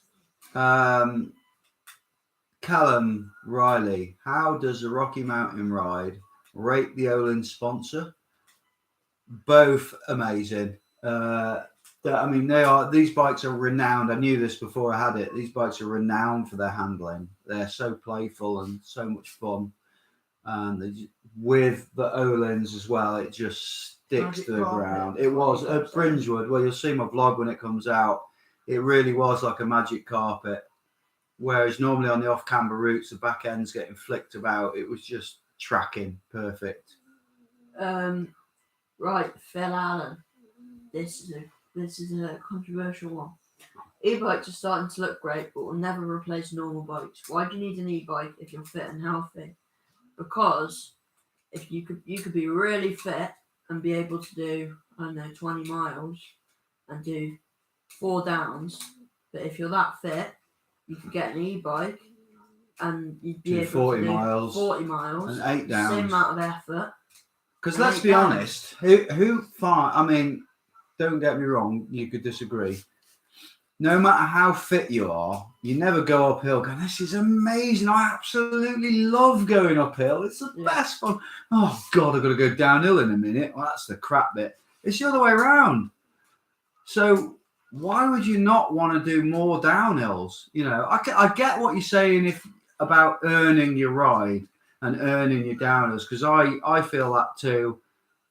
Callum Riley, how does the Rocky Mountain Ride rate the Olin sponsor? Both amazing. I mean, these bikes are renowned. I knew this before I had it. These bikes are renowned for their handling. They're so playful and so much fun. And with the Olins as well, it just sticks to the ground. It was at Fringewood. Well, you'll see my vlog when it comes out. It really was like a magic carpet. Whereas normally on the off-camber routes, the back end's getting flicked about. It was just tracking perfect. Right, Phil Allen. This is a controversial one. E-bikes are starting to look great, but will never replace normal bikes. Why do you need an e-bike if you're fit and healthy? Because if you could be really fit and be able to do, I don't know, 20 miles and do 4 downs, but if you're that fit, you could get an e-bike and you'd be able 40 to do miles 40 miles and 8 downs. same amount of effort. Because let's be honest, I mean, don't get me wrong, you could disagree. No matter how fit you are, you never go uphill going, this is amazing. I absolutely love going uphill. It's the best fun. Oh, God, I've got to go downhill in a minute. Well, that's the crap bit. It's the other way around. So why would you not want to do more downhills? You know, I get what you're saying about earning your ride and earning your downhills, because I feel that too.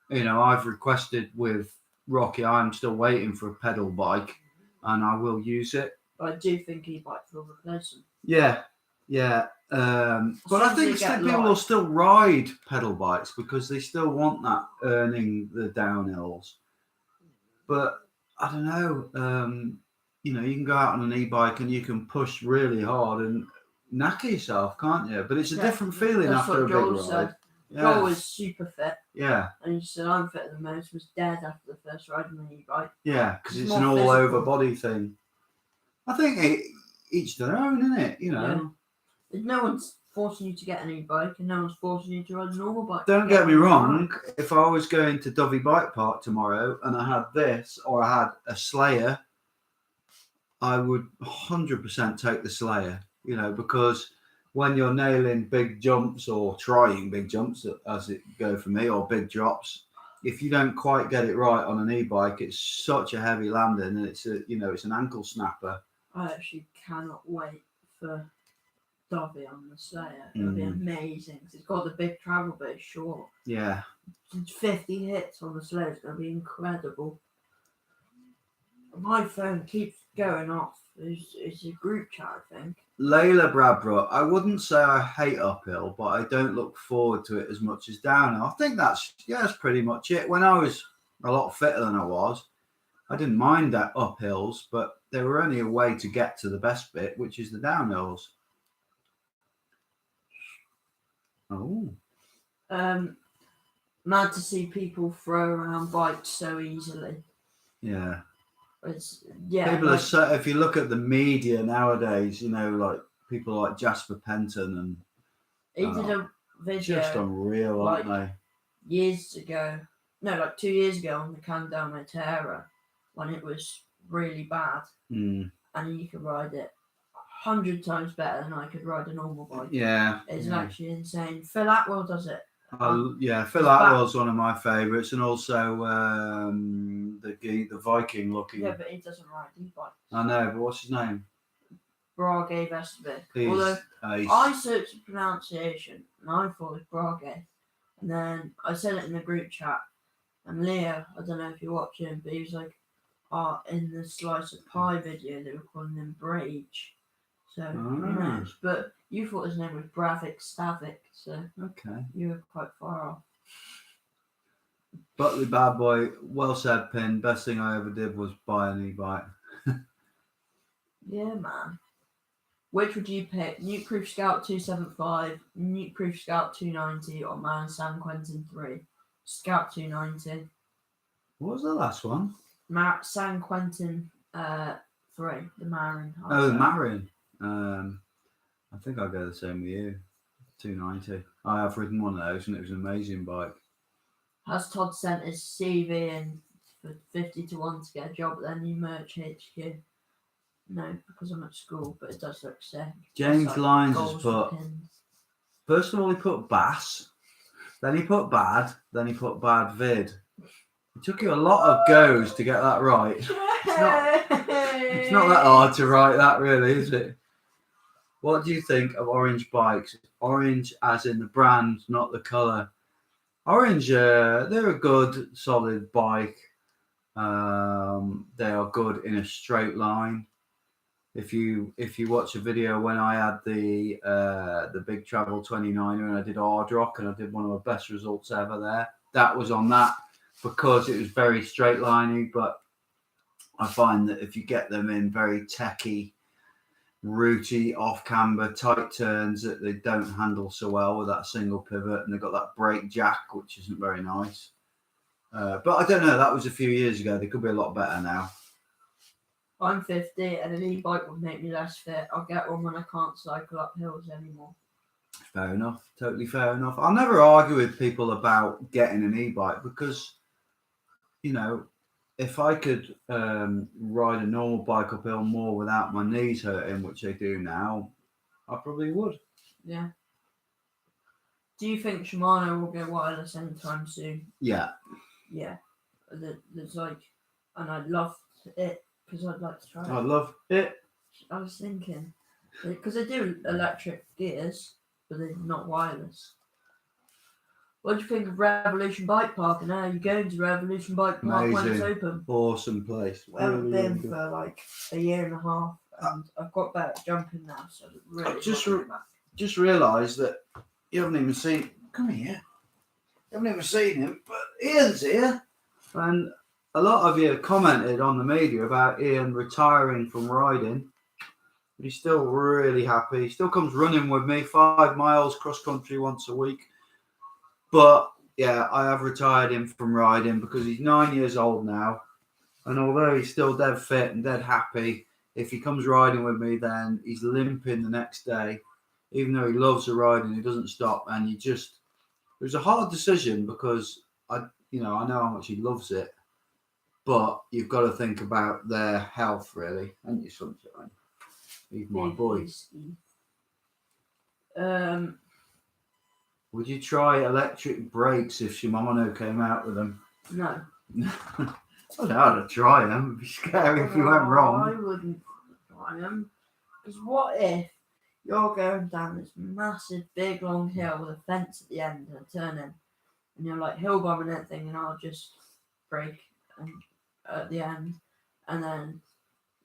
You know, I've requested with Rocky, I'm still waiting for a pedal bike, and I will use it. But I do think e-bikes will replace them. Yeah. But I think people will still ride pedal bikes because they still want that earning the downhills. But I don't know. You know, you can go out on an e-bike and you can push really hard and knacker yourself, can't you? But it's a different feeling after a big ride. Joel was super fit. Yeah. And he said, I'm fit the most, was dead after the first ride on the e-bike. Yeah, because it's an all-over body thing. I think each their own, isn't it? You know. Yeah. No one's forcing you to get an e-bike and no one's forcing you to ride a normal bike. Don't get me wrong. If I was going to Dovey Bike Park tomorrow and I had this or I had a Slayer, I would 100% take the Slayer, you know, because when you're nailing big jumps or trying big jumps, as it go for me, or big drops, if you don't quite get it right on an e-bike, it's such a heavy landing, and it's an ankle snapper. I actually cannot wait for Dovey on the Slayer. It'll be amazing. It's got the big travel, but it's short. Yeah. 50 hits on the Slayer is going to be incredible. My phone keeps going off. It's a group chat, I think. Layla Bradbrook, I wouldn't say I hate uphill, but I don't look forward to it as much as downhill. I think that's pretty much it. When I was a lot fitter than I was, I didn't mind that uphills, but there were only a way to get to the best bit, which is the downhills. Oh. Mad to see people throw around bikes so easily. Yeah. People are so, if you look at the media nowadays, you know, like people like Jasper Penton and he did a video just unreal, aren't they? Years ago, no, like 2 years ago on the Candamo Terra, when it was really bad, and you could ride it 100 times better than I could ride a normal bike. Yeah, it's actually insane. Phil Atwell does it. Phil Atwell's one of my favourites, and also the Viking looking. Yeah, but he doesn't ride e-bikes. I know, but what's his name? Brage Vestervik. Although I searched the pronunciation and I thought it was Brage, and then I said it in the group chat, and Leo, I don't know if you're watching, but he was like, in the Slice of Pie video they were calling him Brage. So who knows? But you thought his name was Bravik Stavik, so you were quite far off. Butley Bad Boy, well said, Pin. Best thing I ever did was buy an e-bike. Yeah, man. Which would you pick? Nuke-Proof Scout 275, Nuke-Proof Scout 290, or Marin San Quentin 3? Scout 290. What was the last one? San Quentin 3, the Marin. Oh, the Marin. I think I'll go the same with you. 290. I have ridden one of those and it was an amazing bike. Has Todd sent his CV in for 50 to 1 to get a job at their new merch HQ. No, because I'm at school, but it does look sick. James It's Lyons has goals put, for pins. first of all, he put bass, then he put bad, then he put bad vid. It took you a lot of goes to get that right. It's not that hard to write that, really, is it? What do you think of orange bikes? Orange as in the brand, not the colour. Orange, they're a good, solid bike. They are good in a straight line. If you watch a video when I had the Big Travel 29er and I did hard rock and I did one of my best results ever there, that was on that because it was very straight liney. But I find that if you get them in very techie, rooty, off camber, tight turns, that they don't handle so well with that single pivot, and they've got that brake jack, which isn't very nice. But I don't know, that was a few years ago. They could be a lot better now. I'm 50 and an e-bike would make me less fit. I'll get one when I can't cycle up hills anymore. Fair enough. Totally fair enough. I'll never argue with people about getting an e-bike because, you know, if I could ride a normal bike uphill more without my knees hurting, which they do now, I probably would. Yeah. Do you think Shimano will go wireless anytime soon? Yeah. Yeah. There's like, and I'd love it because I'd like to try it. I love it. I was thinking, because they do electric gears, but they're not wireless. What do you think of Revolution Bike Park? And how are you going to Revolution Bike Park when it's open? Awesome place. We haven't been for like a year and a half, and I've got better at jumping now, so really just realised that you haven't even seen. Come here. You haven't even seen him, but Ian's here, and a lot of you commented on the media about Ian retiring from riding. But he's still really happy. He still comes running with me 5 miles cross country once a week. But yeah, I have retired him from riding because he's 9 years old now. And although he's still dead fit and dead happy, if he comes riding with me, then he's limping the next day. Even though he loves the riding, he doesn't stop. And it was a hard decision because I know how much he loves it. But you've got to think about their health, really, and your sunshine. He's my boy. Would you try electric brakes if Shimano came out with them? No. I don't know how to try them. It'd be scary if you went wrong. I wouldn't try them. Because what if you're going down this massive, big, long hill with a fence at the end and a turn in, and you're like hill bombing that thing, and I'll just brake at the end, and then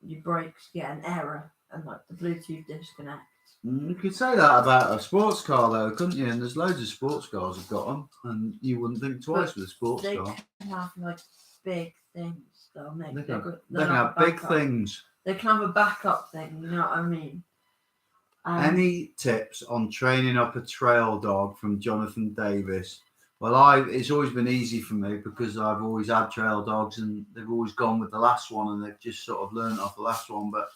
your brakes get an error, and like the Bluetooth disconnects. You could say that about a sports car, though, couldn't you? And there's loads of sports cars have got them, and you wouldn't think twice with a sports car. They can have like big things that'll make. They can have big things. They can have a backup thing. You know what I mean? Any tips on training up a trail dog from Jonathan Davis? Well, it's always been easy for me because I've always had trail dogs, and they've always gone with the last one, and they've just sort of learned off the last one, but.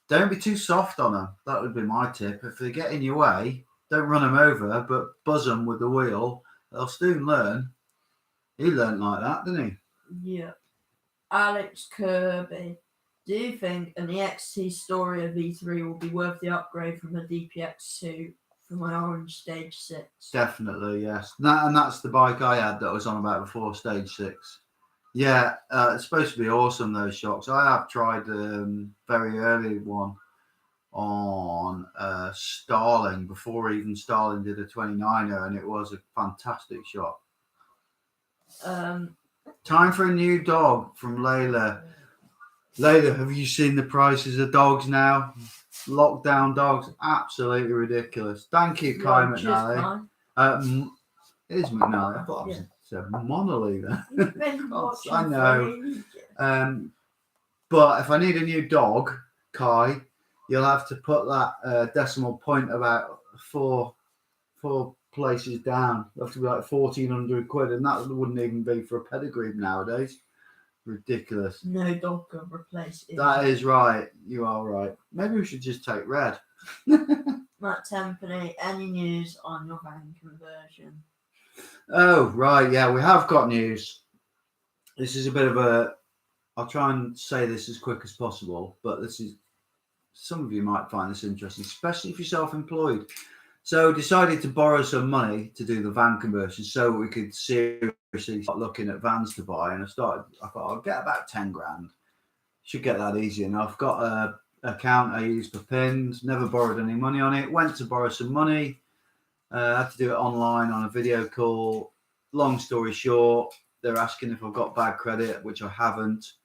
Don't be too soft on them. That would be my tip. If they get in your way, don't run them over, but buzz them with the wheel. They'll soon learn. He learned like that, didn't he? Yeah. Alex Kirby, do you think an EXT Storia V3 will be worth the upgrade from a DPX2 for my Orange Stage 6? Definitely, yes. And that's the bike I had that I was on about before, Stage 6. Yeah, it's supposed to be awesome, those shocks. I have tried very early one on Starling before even Starling did a 29er, and it was a fantastic shock. Time for a new dog from Layla. Layla, have you seen the prices of dogs now? Lockdown dogs, absolutely ridiculous. Thank you, Kai McNally. It is McNally. I thought it was Monolly then. I know. But if I need a new dog, Kai, you'll have to put that decimal point about four places down. It'll have to be like 1,400 quid, and that wouldn't even be for a pedigree nowadays. Ridiculous. No dog can replace it. That is right. You are right. Maybe we should just take Red. Matt Tempany, any news on your van conversion? Oh, right. Yeah, we have got news. this is a bit of a. I'll try and say this as quick as possible, but this is. Some of you might find this interesting, especially if you're self-employed. So decided to borrow some money to do the van conversion so we could seriously start looking at vans to buy. And I thought I'll get about 10 grand. Should get that easy enough. Got a account I use for pins, never borrowed any money on it. Went to borrow some money. Had to do it online on a video call. Long story short, they're asking if I've got bad credit, which I haven't.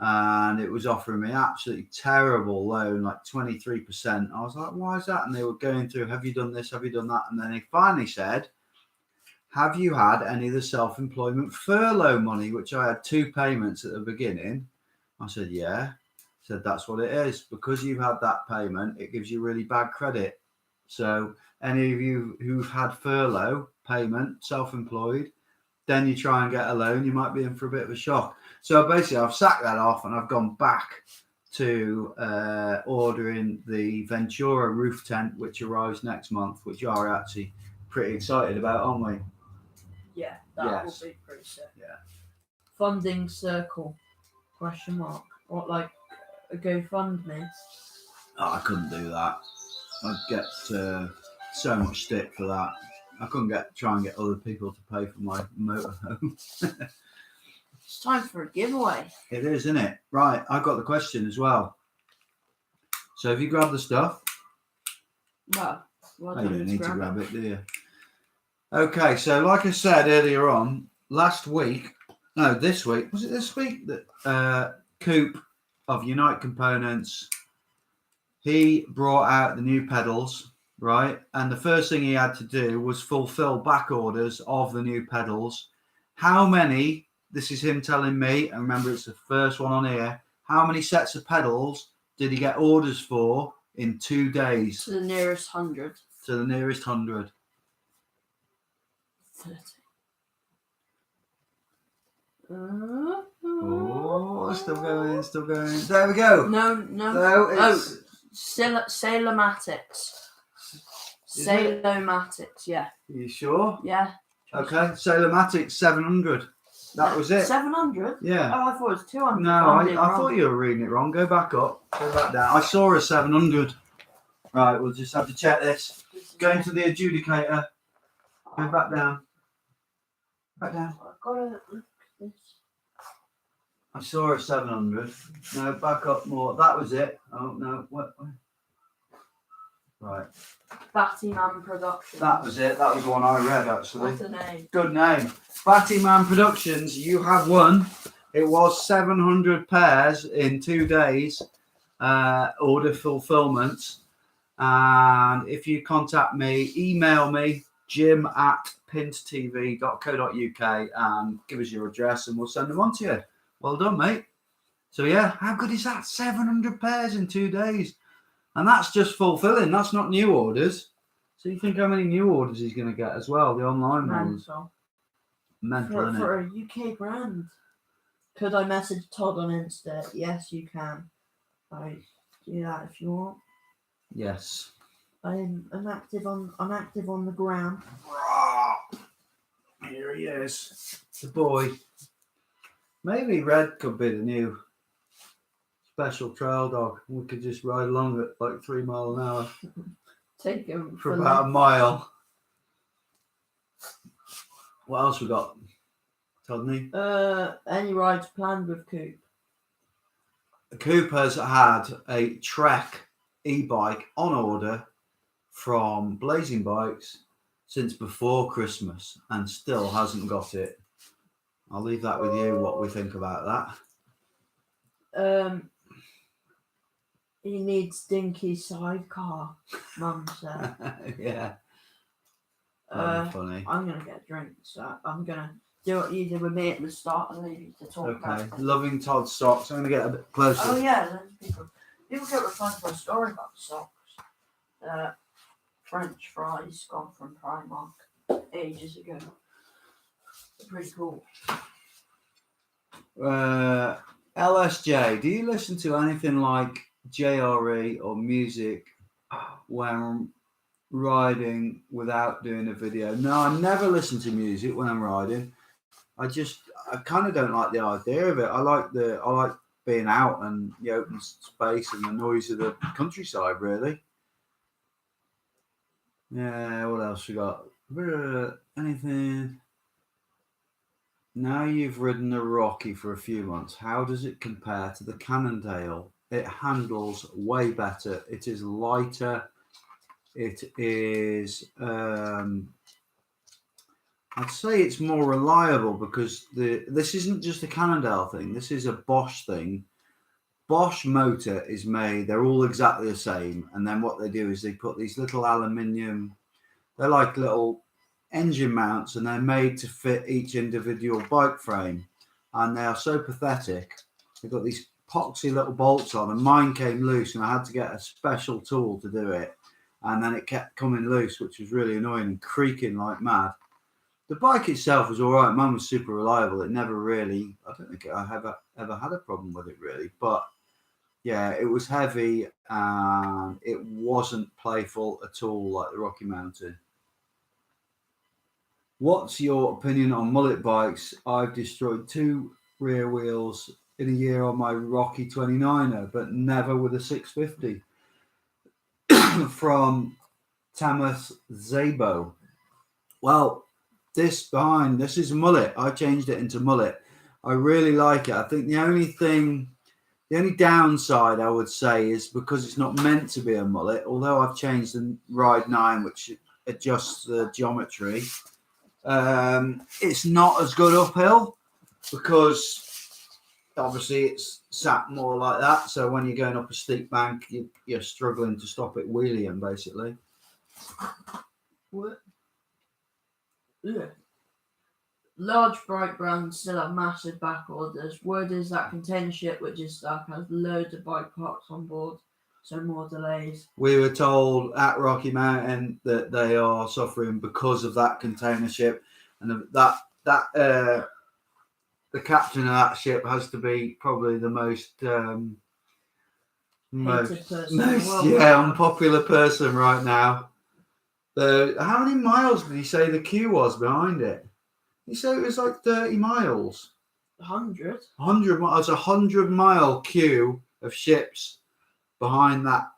And it was offering me absolutely terrible loan, like 23%. I was like, why is that? And they were going through, have you done this? Have you done that? And then they finally said, have you had any of the self-employment furlough money, which I had 2 payments at the beginning? I said, yeah. I said, that's what it is. Because you've had that payment, it gives you really bad credit. So any of you who've had furlough payment, self-employed, then you try and get a loan, you might be in for a bit of a shock. So basically, I've sacked that off and I've gone back to ordering the Ventura roof tent, which arrives next month, which you are actually pretty excited about, aren't we? Yeah, that Yes. will be pretty sick. Yeah. Funding circle? Question mark. What, like a GoFundMe? Oh, I couldn't do that. I'd get so much stick for that. I couldn't try and get other people to pay for my motorhome. It's time for a giveaway. It is, isn't it? Right, I've got the question as well. So have you grabbed the stuff? No. You don't need to grab it, do you? Okay, so like I said earlier on, this week, was it this week that Coop of Unite Components, he brought out the new pedals, right? And the first thing he had to do was fulfill back orders of the new pedals. How many, this is him telling me, and remember it's the first one on here, how many sets of pedals did he get orders for in 2 days? To the nearest 100. To the nearest 100. 30. Oh, still going. There we go. No. So it's, Sailomatics. Sailomatics, yeah. Are you sure? Yeah. Okay, Sailomatics 700. That was it. 700? Yeah. Oh, I thought it was 200. No, I thought you were reading it wrong. Go back up. Go back down. I saw a 700. Right, we'll just have to check this. Going to the adjudicator. Go back down. Back down. I've got to look at this. I saw a 700. No, back up more. That was it. Oh, no. What? Right. Battyman Productions. That was it. That was the one I read, actually. What's the name? Good name. Battyman Productions, you have won. It was 700 pairs in 2 days, order fulfillment. And if you contact me, email me, jim@pinttv.co.uk, and give us your address and we'll send them on to you. Well done, mate. So, yeah, how good is that? 700 pairs in 2 days. And that's just fulfilling. That's not new orders. So you think how many new orders he's going to get as well, the online ones? Mental, isn't it? For a UK brand. Could I message Todd on Insta? Yes, you can. I do that if you want. Yes. I'm active on the ground. Here he is. The boy. Maybe Red could be the new special trail dog. We could just ride along at like 3 miles an hour. Take him for about a mile. What else we got? Todney? Any rides planned with Coop? Coop has had a Trek e-bike on order from Blazing Bikes since before Christmas and still hasn't got it. I'll leave that with you, what we think about that. He needs dinky sidecar, Mum said. Yeah. Funny. I'm going to get drinks. So I'm going to do what you did with me at the start and leave you to talk about it. Loving Todd's socks. I'm going to get a bit closer. Oh, yeah. People get replying to a story about the socks. French fries gone from Primark ages ago. Pretty cool. LSJ, do you listen to anything like JRE or music when I'm riding without doing a video? No, I never listen to music when I'm riding. I kind of don't like the idea of it. I like being out and the open space and the noise of the countryside, really. Yeah, what else we got? Anything? Now you've ridden the Rocky for a few months. How does it compare to the Cannondale? It handles way better. It is lighter. It is, I'd say it's more reliable because this isn't just a Cannondale thing. This is a Bosch thing. Bosch motor is made, they're all exactly the same. And then what they do is they put these little aluminium, they're like little engine mounts, and they're made to fit each individual bike frame. And they are so pathetic. They've got these poxy little bolts on, and mine came loose, and I had to get a special tool to do it. And then it kept coming loose, which was really annoying and creaking like mad. The bike itself was all right. Mine was super reliable. It never really, I don't think I have ever had a problem with it really. But yeah, it was heavy and it wasn't playful at all like the Rocky Mountain. What's your opinion on mullet bikes? I've destroyed 2 rear wheels in a year on my Rocky 29er, but never with a 650. From Tamas Zabo. Well, this is a mullet. I changed it into mullet. I really like it. I think the only downside I would say is because it's not meant to be a mullet, although I've changed the Ride 9, which adjusts the geometry. It's not as good uphill because obviously it's sat more like that. So when you're going up a steep bank, you're struggling to stop it wheeling, basically. What? Yeah. Large bike brands still have massive back orders. Word is that container ship, which is stuck, has loads of bike parts on board, so more delays. We were told at Rocky Mountain that they are suffering because of that container ship, and the captain of that ship has to be probably the most unpopular person right now. How many miles did he say the queue was behind it? He said it was like 30 miles. 100? 100 miles. A 100-mile queue of ships behind that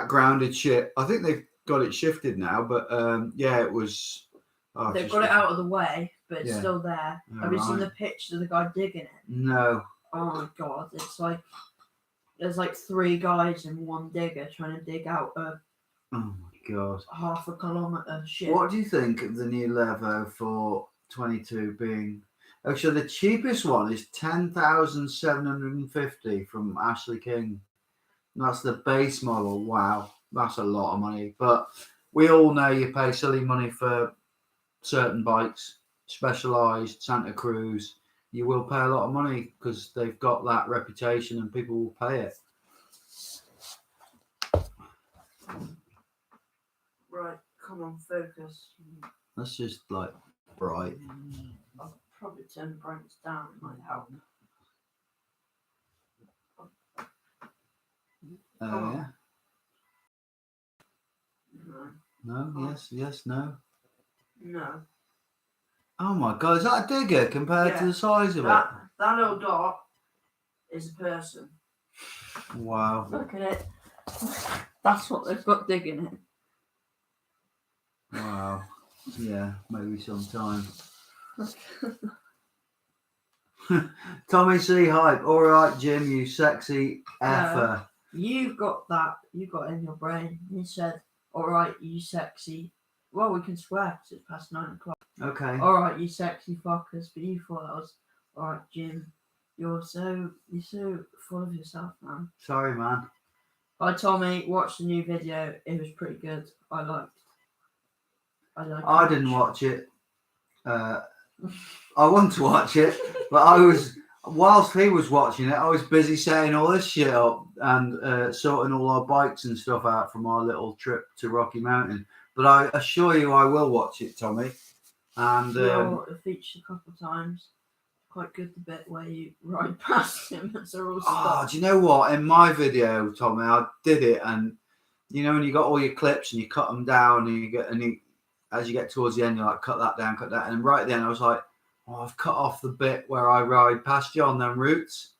grounded ship. I think they've got it shifted now, but yeah, it was. They've got it out of the way, but it's still there. Have you seen the picture of the guy digging it? No. Oh my god, it's like there's like 3 guys in one digger trying to dig out a oh my god, half a kilometre ship. What do you think of the new Levo for 22 being? Actually, the cheapest one is 10,750 from Ashley King. That's the base model. Wow, that's a lot of money. But we all know you pay silly money for certain bikes, Specialized, Santa Cruz. You will pay a lot of money because they've got that reputation and people will pay it. Right, come on, focus. That's just like bright. I'll probably turn the brightness down, it might help. Yeah. No. No, yes, no. No. Oh my god, is that a digger compared to the size of it? That little dot is a person. Wow. Look at it. That's what they've got digging it. Wow. Yeah, maybe sometime. Tommy C. Hype. All right, Jim, you sexy effer. You've got that. You got it in your brain. You said, all right, you sexy. Well, we can swear because it's past 9 o'clock. Okay. All right, you sexy fuckers. But you thought that was, all right, Jim. You're so full of yourself, man. Sorry, man. Hi, Tommy. Watched the new video. It was pretty good. I didn't watch it. I want to watch it, but whilst he was watching it, I was busy setting all this shit up and sorting all our bikes and stuff out from our little trip to Rocky Mountain. But I assure you, I will watch it, Tommy. And it featured a couple of times. Quite good, the bit where you ride past him as they're all stopped. Do you know what? In my video, Tommy, I did it, and you know when you got all your clips and you cut them down, and as you get towards the end, you like cut that down, and right then I was like, I've cut off the bit where I ride past you on them routes,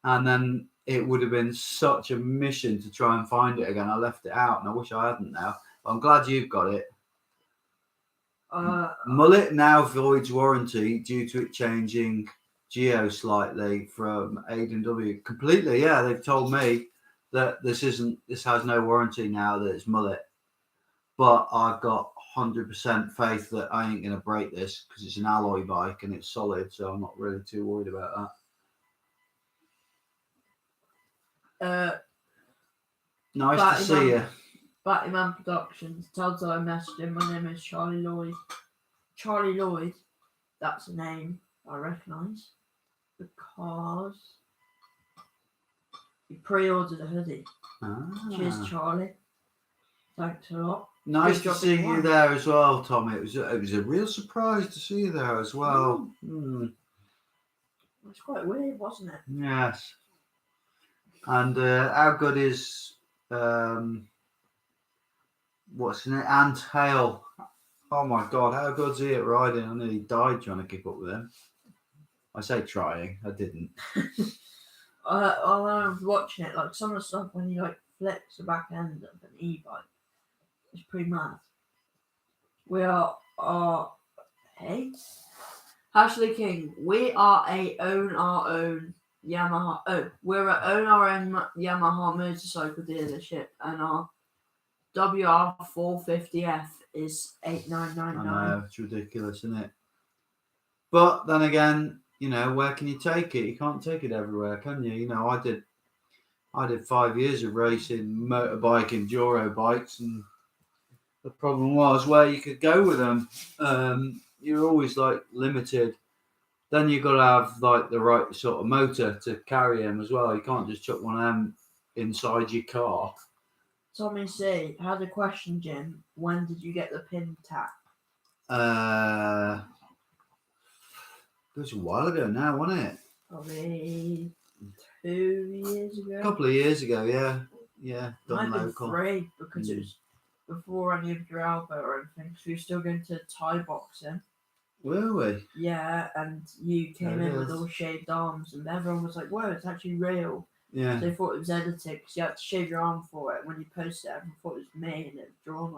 and then it would have been such a mission to try and find it again. I left it out, and I wish I hadn't now. But I'm glad you've got it. Mullet now voids warranty due to it changing geo slightly from A&W. Completely, yeah. They've told me that this has no warranty now that it's Mullet. But I've got 100% faith that I ain't going to break this because it's an alloy bike and it's solid, so I'm not really too worried about that. Nice to see you. Batman Productions. Tells I messaged him. My name is Charlie Lloyd. Charlie Lloyd. That's a name I recognise because he pre-ordered a hoodie. Cheers, Charlie. Thanks a lot. Nice to see you there as well, Tommy. It was a real surprise to see you there as well. It was quite weird, wasn't it? Yes. And how good is what's in it? Ant Hale. Oh my God, how good's he at riding? I nearly died trying to keep up with him. I say trying, I didn't. I was watching it, like some of the stuff when he like flips the back end of an e-bike. It's pretty mad. We are hey, Ashley King. We are own our own Yamaha. Oh, we're own our own Yamaha motorcycle dealership, and our WR450F is 8999. I know, it's ridiculous, isn't it? But then again, you know, where can you take it? You can't take it everywhere, can you? You know, I did 5 years of racing motorbike enduro bikes, and the problem was where you could go with them. You're always like limited. Then you've got to have like the right sort of motor to carry them as well. You can't just chuck one of them inside your car. Tommy C had a question, Jim. When did you get the pin tap? It was a while ago now, wasn't it? Probably 2 years ago. A couple of years ago, yeah. Yeah, done Might local. have been 3 because it was before any of your Alba or anything. So we were still going to Thai boxing. Were we? Yeah, and you came in with all shaved arms, and everyone was like, "Whoa, it's actually real." Yeah. So they thought it was edited because you had to shave your arm for it. When you posted it, everyone thought it was me and it was drawn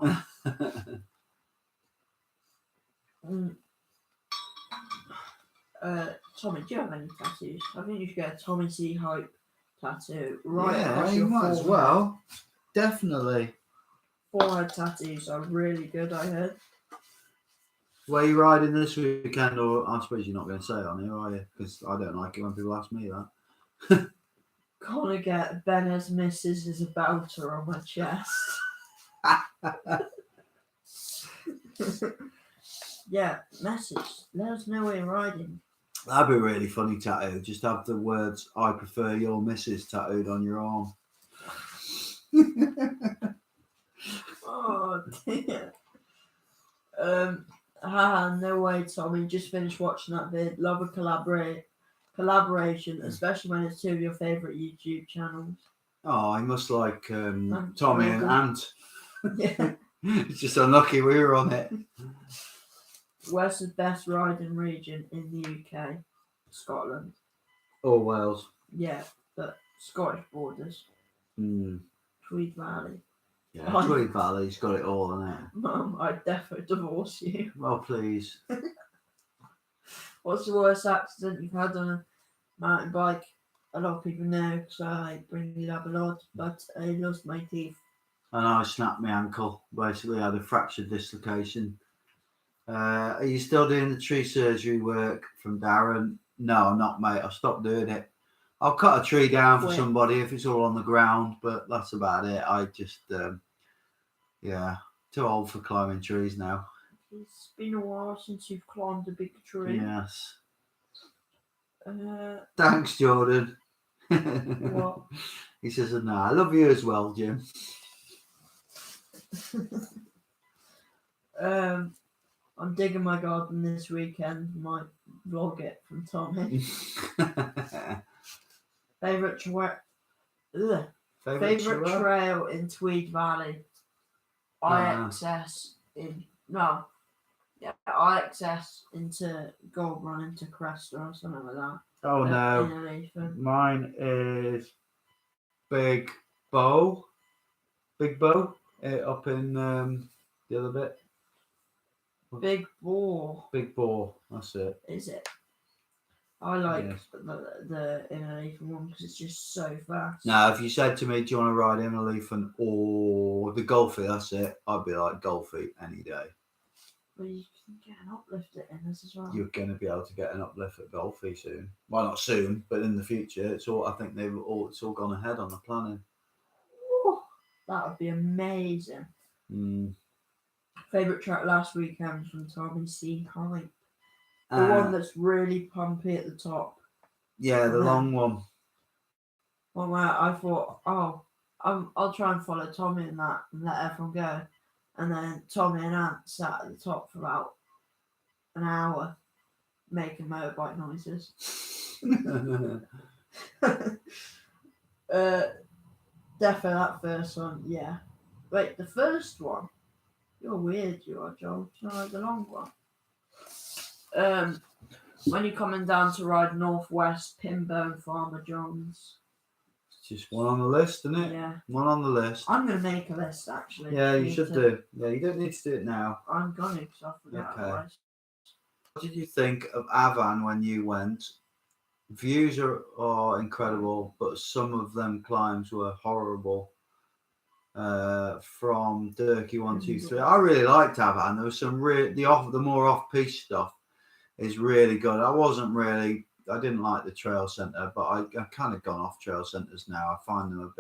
on. Tommy, do you have any tattoos? I think you should get a Tommy C Hype tattoo across your might forehead. as well. Definitely. Forehead tattoos are really good, I heard. Where are you riding this weekend? Or I suppose you're not going to say it on here, are you? Because I don't like it when people ask me that. Gonna get Ben's missus is a belter on my chest. Yeah, message. Let us know where you're riding. That'd be a really funny tattoo. Just have the words "I prefer your missus" tattooed on your arm. Oh dear. No way, Tommy. Just finished watching that vid. Love a collaboration, especially when it's 2 of your favourite YouTube channels. Oh, I must like Tommy and Ant. Yeah. It's just unlucky we were on it. Where's the best riding region in the UK? Scotland. Or Wales. Yeah, but Scottish borders. Tweed Valley. Yeah, Tweed Valley's got it all, hasn't it? Mum, I'd definitely divorce you. Well, please. What's the worst accident you've had on a mountain bike? A lot of people know because I bring it up a lot, but I lost my teeth. And I snapped my ankle. Basically, I had a fractured dislocation. Are you still doing the tree surgery work from Darren? No, I'm not, mate. I've stopped doing it. I'll cut a tree down for somebody if it's all on the ground, but that's about it. I just, too old for climbing trees now. It's been a while since you've climbed a big tree. Yes. Thanks, Jordan. What? He says, "No, I love you as well, Jim." I'm digging my garden this weekend. Might vlog it from Tommy. Favorite trail in Tweed Valley. IXS Yeah, IXS into Gold Run into Cresta or something like that. Oh no, mine is Big Bow. Big Bow up in the other bit. Big Boar. Big Boar, that's it. Is it? I like the Innerleaf one because it's just so fast. Now, if you said to me, do you want to ride Innerleaf or the Golfie, that's it, I'd be like Golfie any day. Well, you can get an uplift at Inners as well. You're going to be able to get an uplift at Golfie soon. Well, not soon, but in the future. It's all. I think it's all gone ahead on the planning. Ooh, that would be amazing. Favourite track last weekend from Tommy C. Hype. The one that's really pumpy at the top. Yeah, the long one. Well, I thought, I'll try and follow Tommy in that and let everyone go. And then Tommy and Ant sat at the top for about an hour making motorbike noises. Definitely that first one, yeah. Wait, the first one? You're weird, you are, Joel. Do you know the long one? When you're coming down to ride Northwest, Pinbone, Farmer John's. Just one on the list, isn't it? Yeah. One on the list. I'm going to make a list, actually. Yeah, you should do. Yeah, you don't need to do it now. I'm going to, because I forget otherwise. What did you think of Avan when you went? Views are incredible, but some of them climbs were horrible. From Durkee 123, I really liked Avan. There was some the more off-piste stuff is really good. I didn't like the trail centre, but I've kind of gone off trail centres now. I find them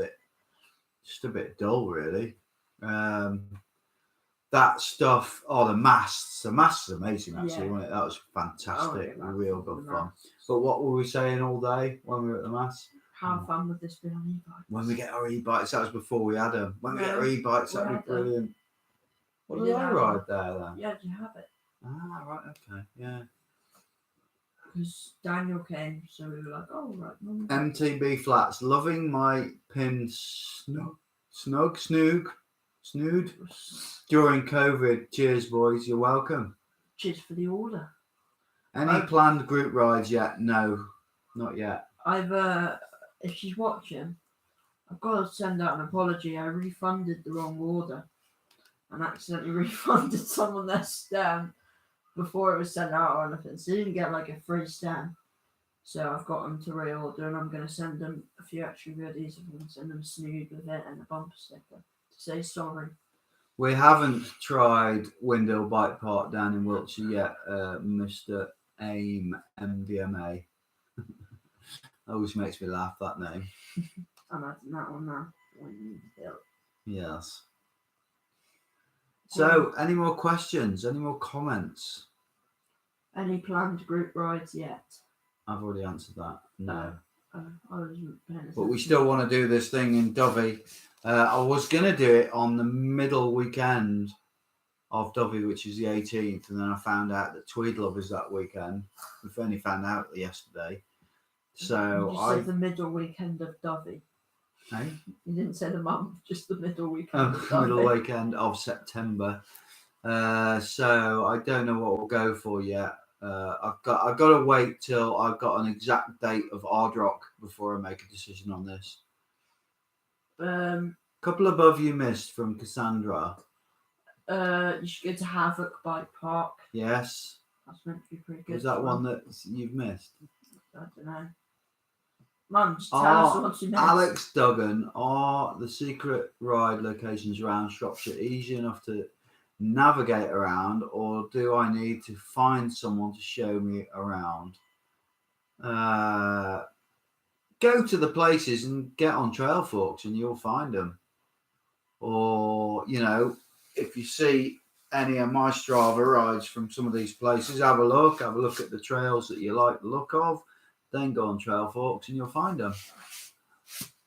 just a bit dull, really. That stuff, the masts. The masts is amazing, actually, wasn't it? That was fantastic, real good fun. But what were we saying all day when we were at the masts? How fun would this be on e-bikes? When we get our e-bikes, that was before we had them. When we get our e-bikes, that'd be brilliant. What did I ride there then? Yeah, do you have it? Ah, right, okay, yeah. Because Daniel came, so we were like, oh, right. MTB flats, loving my pin snood during COVID. Cheers, boys. You're welcome. Cheers for the order. Any planned group rides yet? No, not yet. If she's watching, I've got to send out an apology. I refunded the wrong order and accidentally refunded someone their stem before it was sent out or anything. So they didn't get like a free stem. So I've got them to reorder and I'm going to send them a few extra goodies. I'm going to send them a snood with it and a bumper sticker to say sorry. We haven't tried Windhill Bike Park down in Wiltshire yet, Mr. AIM MDMA. Always makes me laugh, that name. I'm adding that one now. Windhill. Yes. So, any more questions? Any more comments? Any planned group rides yet? I've already answered that. No. I wasn't paying attention. But we still want to do this thing in Dovey. I was going to do it on the middle weekend of Dovey, which is the 18th, and then I found out that Tweedlove is that weekend. We've only found out yesterday. So you said the middle weekend of Dovey. Hey? You didn't say the month, just the middle weekend of Dovey. Middle weekend of September. So I don't know what we'll go for yet. I've got to wait till I've got an exact date of Ardrock before I make a decision on this. Couple above you missed from Cassandra. You should go to Havoc Bike Park. Yes. That's meant to be pretty good. Is that one that you've missed? I don't know. Mum, just tell us what you missed. Alex Duggan, are the secret ride locations around Shropshire easy enough to navigate around, or do I need to find someone to show me around? Go to the places and get on Trail Forks and you'll find them. Or, if you see any of my Strava rides from some of these places, have a look at the trails that you like the look of, then go on Trail Forks and you'll find them.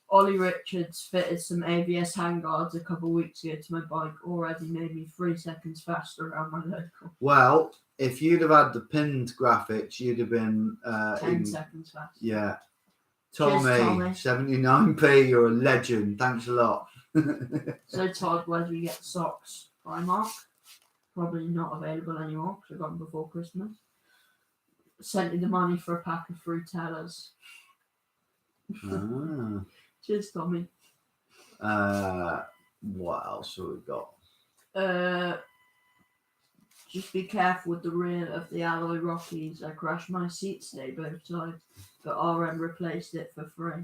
Ollie Richards fitted some ABS handguards a couple of weeks ago to my bike, already made me 3 seconds faster around my local. Well, if you'd have had the pinned graphics, you'd have been 10 seconds faster. Yeah. Cheers, Tommy, 79p, you're a legend. Thanks a lot. So Todd, where do we get socks? Primark? probably not available anymore because I got them before Christmas. Sent you the money for a pack of fruitellas. Ah. Cheers, Tommy. What else have we got? Just be careful with the rear of the alloy Rockies. I crashed my seats today both sides, but RM replaced it for free.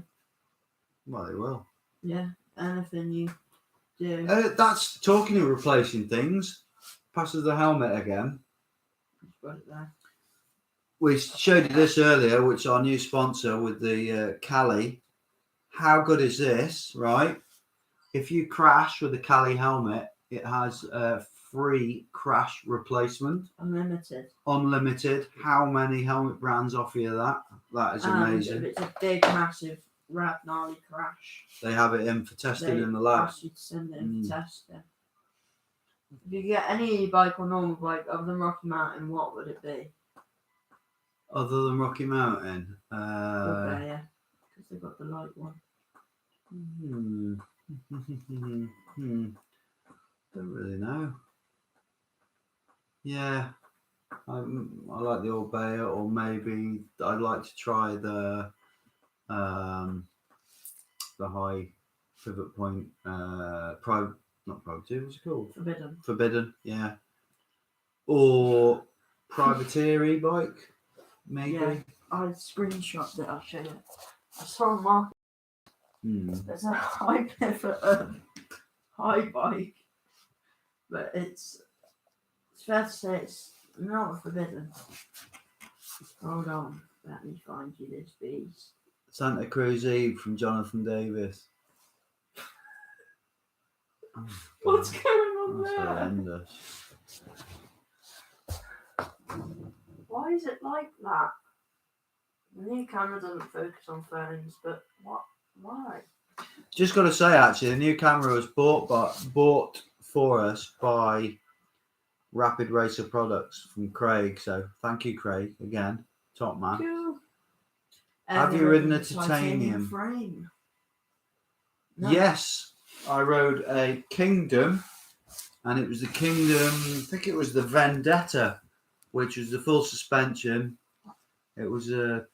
Well, they will. Yeah, anything you do. That's talking of replacing things. Passes the helmet again. Just put it there. We showed you this earlier, which is our new sponsor with the Cali. How good is this, right? If you crash with the Cali helmet, it has a free crash replacement. Unlimited. How many helmet brands offer you that? That is amazing. If it's a big, massive, rad, gnarly crash, they have it in for testing in the lab. Ask you to send it in for testing. If you get any e-bike or normal bike other than Rocky Mountain, what would it be? Other than Rocky Mountain? Okay, yeah. Because they've got the light one. Don't really know. Yeah, I like the Old Bayer, or maybe I'd like to try the high pivot point not private 2, what's it called? Forbidden, yeah. Or privateer e-bike, maybe. Yeah, I screenshot it, I'll show you. I saw a market. There's a high pivot high bike, but it's fair to say it's not forbidden. Hold on, let me find you this beast. Santa Cruz Eve from Jonathan Davis. Oh, what's going on that's there? Horrendous. Why is it like that? The new camera doesn't focus on phones, but what? Why? Just got to say, actually, the new camera was bought for us by Rapid Racer Products from Craig. So thank you, Craig, again, top man. Cool. Have you ridden a titanium frame? No. Yes, I rode a Kingdom, and it was the Kingdom. I think it was the Vendetta, which was the full suspension. It was a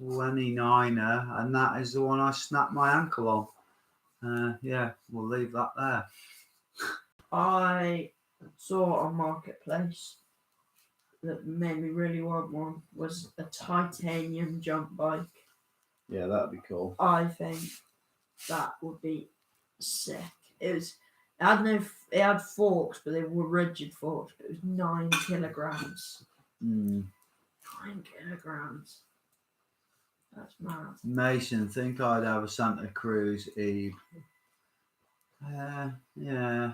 29er, and that is the one I snapped my ankle on. Yeah, we'll leave that there. I saw on Marketplace that made me really want one was a titanium jump bike. Yeah, that'd be cool. I think that would be sick. It had forks, but they were rigid forks. But it was 9 kilograms. 9 kilograms. That's mad. Mason, think I'd have a Santa Cruz Eve. Yeah.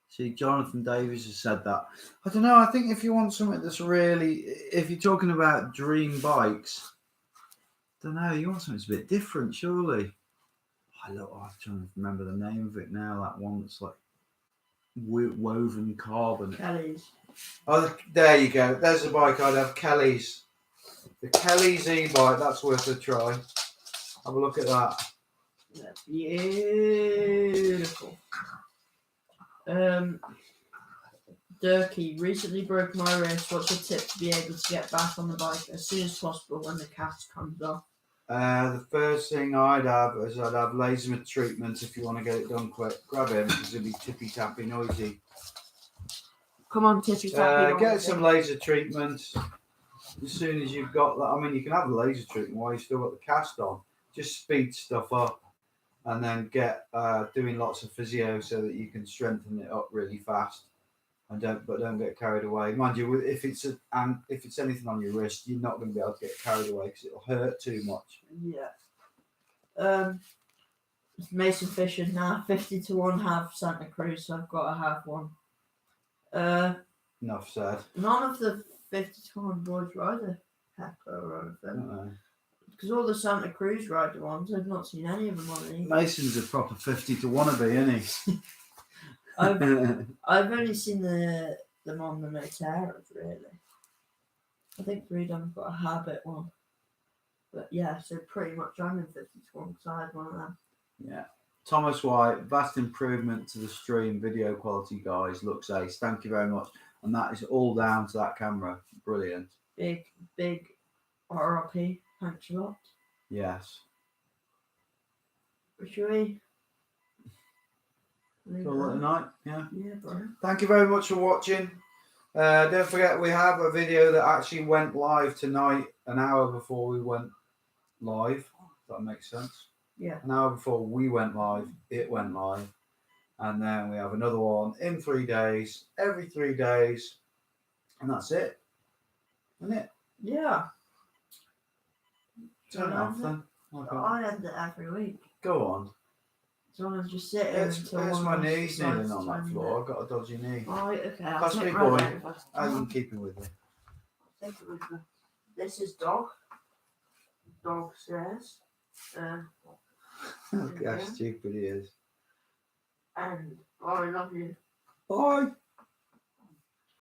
See, Jonathan Davis has said that. I don't know. I think if you want something that's really, if you're talking about dream bikes, I don't know. You want something that's a bit different, surely. I'm trying to remember the name of it now. That one that's like woven carbon. Kelly's. Oh, there you go. There's a bike I'd have. Kelly's. The Kelly's e-bike. That's worth a try. Have a look at that. That's beautiful. Durkee, recently broke my wrist. What's your tip to be able to get back on the bike as soon as possible when the cast comes off? The first thing I'd have is I'd have laser treatment if you want to get it done quick. Grab him because it'll be tippy tappy noisy. Come on, tippy tappy. Get some laser treatment as soon as you've got that. I mean, you can have the laser treatment while you've still got the cast on. Just speed stuff up, and then get doing lots of physio so that you can strengthen it up really fast. And don't get carried away. Mind you, if it's anything on your wrist, you're not going to be able to get carried away because it'll hurt too much. Yeah. Mason Fisher now 50-1 have Santa Cruz, so I've got to have one. Enough said. None of the 50-1 boys ride a Pepper or anything. Because all the Santa Cruz rider ones, I've not seen any of them on any. Mason's a proper 50 to wannabe, isn't he? I've only seen them on the Noteras, really. I think Freedom's got a Habit one. But yeah, so pretty much I'm in 50-1 because I had one of them. Yeah. Thomas White, vast improvement to the stream video quality, guys. Looks ace. Thank you very much. and that is all down to that camera. Brilliant. Big RRP. Thanks a lot. Yes. Should we? Call it a night. Yeah. Yeah, bro. Thank you very much for watching. Don't forget we have a video that actually went live tonight, an hour before we went live. If that makes sense. Yeah. An hour before we went live, it went live. And then we have another one in 3 days, every 3 days. And that's it. Isn't it? Yeah. Turn it off then. Okay. I end it every week. Go on. So I'm just sit here It's until my one of us knees decides kneeling to on that turn floor. it. I've got a dodgy knee. Right, okay. I'll Pass take me, right boy. over. How you keeping with me? Take it with me. This is dog. Dog stairs. Look how stupid he is. And I love you. Bye.